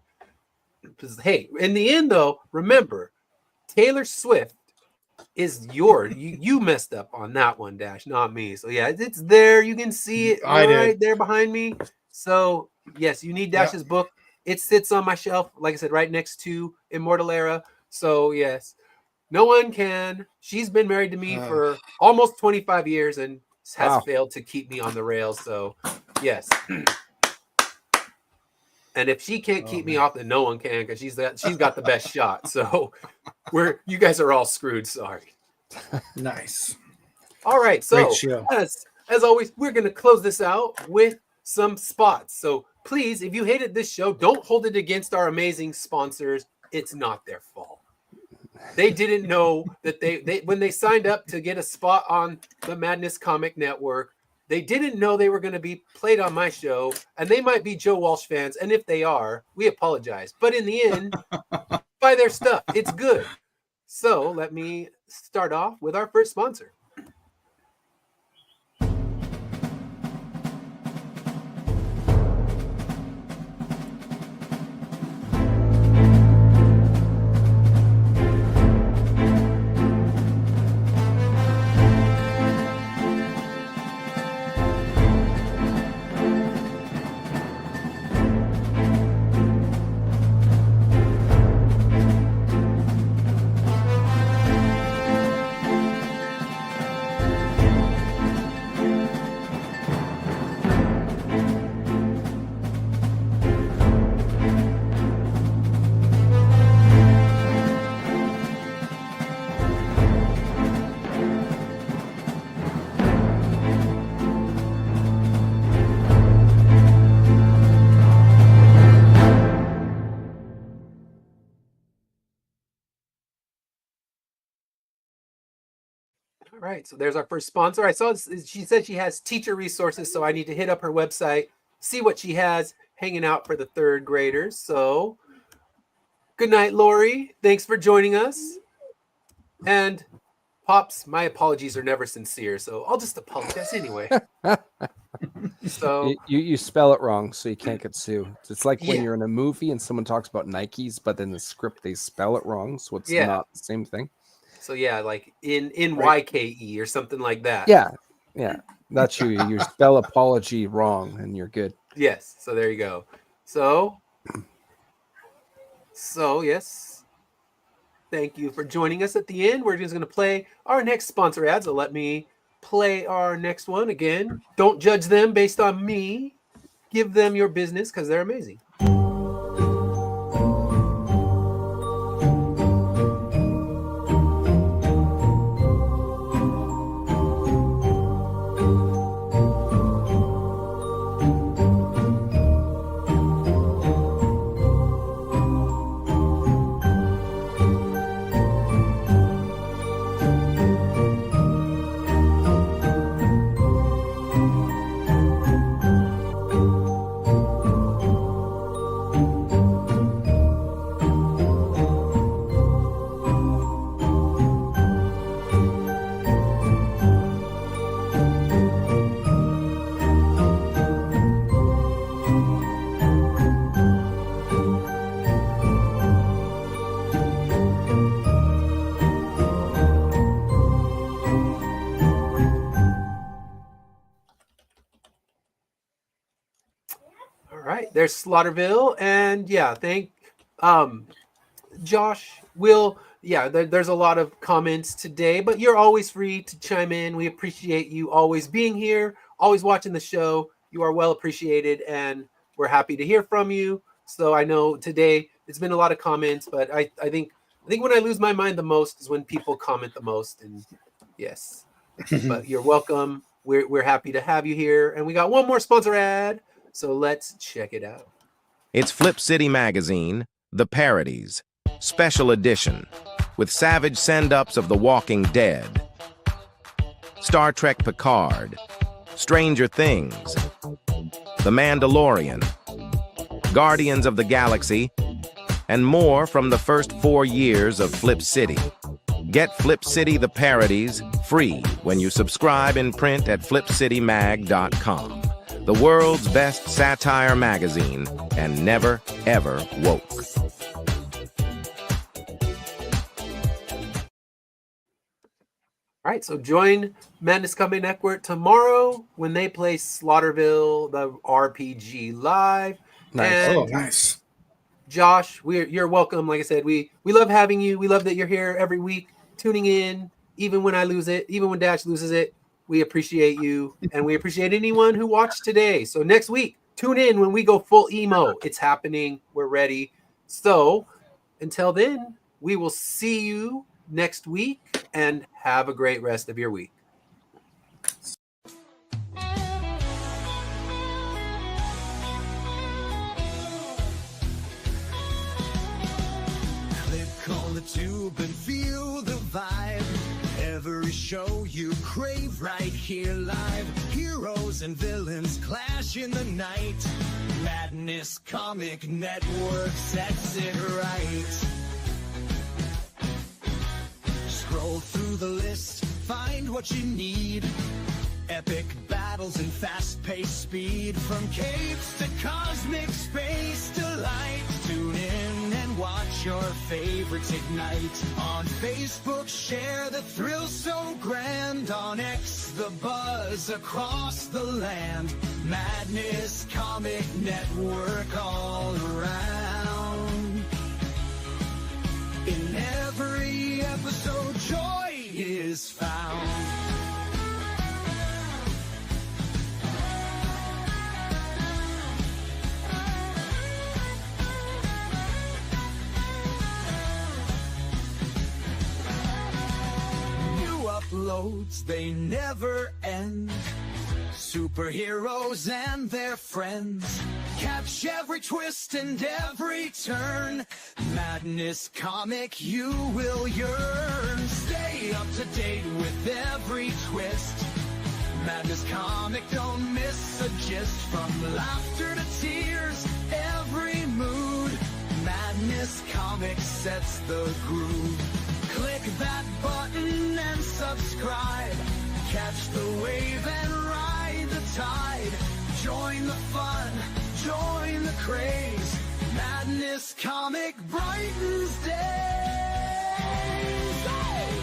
Because, hey, in the end, though, remember, Taylor Swift is you messed up on that one, Dash, not me. So yeah, it's there. You can see it I did. right there behind me. So yes, you need Dash's book. It sits on my shelf, like I said, right next to Immortal Era. So yes, no one can. She's been married to me for almost 25 years and has Wow. failed to keep me on the rails. So yes. And if she can't keep me off, then no one can, because she's got the best shot. So you guys are all screwed. Sorry. Nice. All right. So Great show. as always, we're gonna close this out with some spots. So please, if you hated this show, don't hold it against our amazing sponsors. It's not their fault. They didn't know that they when they signed up to get a spot on the Madness Comic Network, they didn't know they were going to be played on my show, and they might be Joe Walsh fans. And if they are, we apologize. But in the end, buy their stuff. It's good. So let me start off with our first sponsor. All right, so there's our first sponsor. I saw she said she has teacher resources, so I need to hit up her website, see what she has hanging out for the third graders. So good night, Lori. Thanks for joining us. And Pops, my apologies are never sincere, so I'll just apologize anyway. So you spell it wrong, so you can't get sued. It's like when Yeah. you're in a movie and someone talks about Nikes, but in the script they spell it wrong, so it's Yeah. not the same thing. So yeah, like in YKE or something like that. Yeah, that's you. You spell apology wrong, and you're good. Yes. So there you go. So yes. Thank you for joining us at the end. We're just going to play our next sponsor ad. So let me play our next one again. Don't judge them based on me. Give them your business because they're amazing. All right, there's Slaughterville, and yeah, Josh. There's a lot of comments today, but you're always free to chime in. We appreciate you always being here, always watching the show. You are well appreciated, and we're happy to hear from you. So I know today it's been a lot of comments, but I think when I lose my mind the most is when people comment the most. And yes, but you're welcome. We're happy to have you here, and we got one more sponsor ad. So let's check it out. It's Flip City Magazine, The Parodies, Special Edition, with savage send-ups of The Walking Dead, Star Trek Picard, Stranger Things, The Mandalorian, Guardians of the Galaxy, and more from the first 4 years of Flip City. Get Flip City the Parodies free when you subscribe in print at flipcitymag.com. The world's best satire magazine, and never, ever woke. All right, so join Madness Comic Network tomorrow when they play Slaughterville, the RPG live. Nice. And Oh, nice. Josh, you're welcome. Like I said, we love having you. We love that you're here every week, tuning in, even when I lose it, even when Dash loses it. We appreciate you, and we appreciate anyone who watched today. So next week, tune in when we go full emo. It's happening. We're ready. So until then, we will see you next week, and have a great rest of your week. Click on the tube and feel the vibe. Every show you crave right here live. Heroes and villains clash in the night. Madness Comic Network sets it right. Scroll through the list, find what you need. Epic battles and fast-paced speed. From capes to cosmic space delight. Tune in and watch your favorites ignite. On Facebook, share the thrill so grand. On X, the buzz across the land. Madness Comic Network all around. In every episode, joy is found. New uploads, they never end. Superheroes and their friends. Catch every twist and every turn. Madness Comic, you will yearn. Stay up to date with every twist. Madness Comic, don't miss a gist. From laughter to tears, every mood. Madness Comic sets the groove. Click that button and subscribe. Catch the wave and ride the tide. Join the fun, join the craze. Madness Comic brightens days. Hey!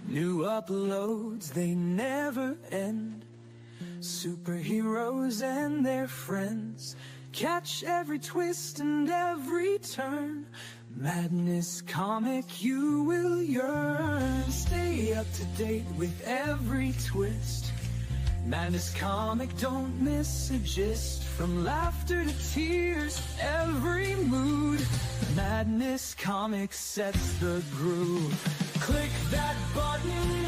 New uploads, they never end. Superheroes and their friends. Catch every twist and every turn. Madness Comic, you will yearn. Stay up to date with every twist. Madness Comic, don't miss a gist. From laughter to tears, every mood. Madness Comic sets the groove. Click that button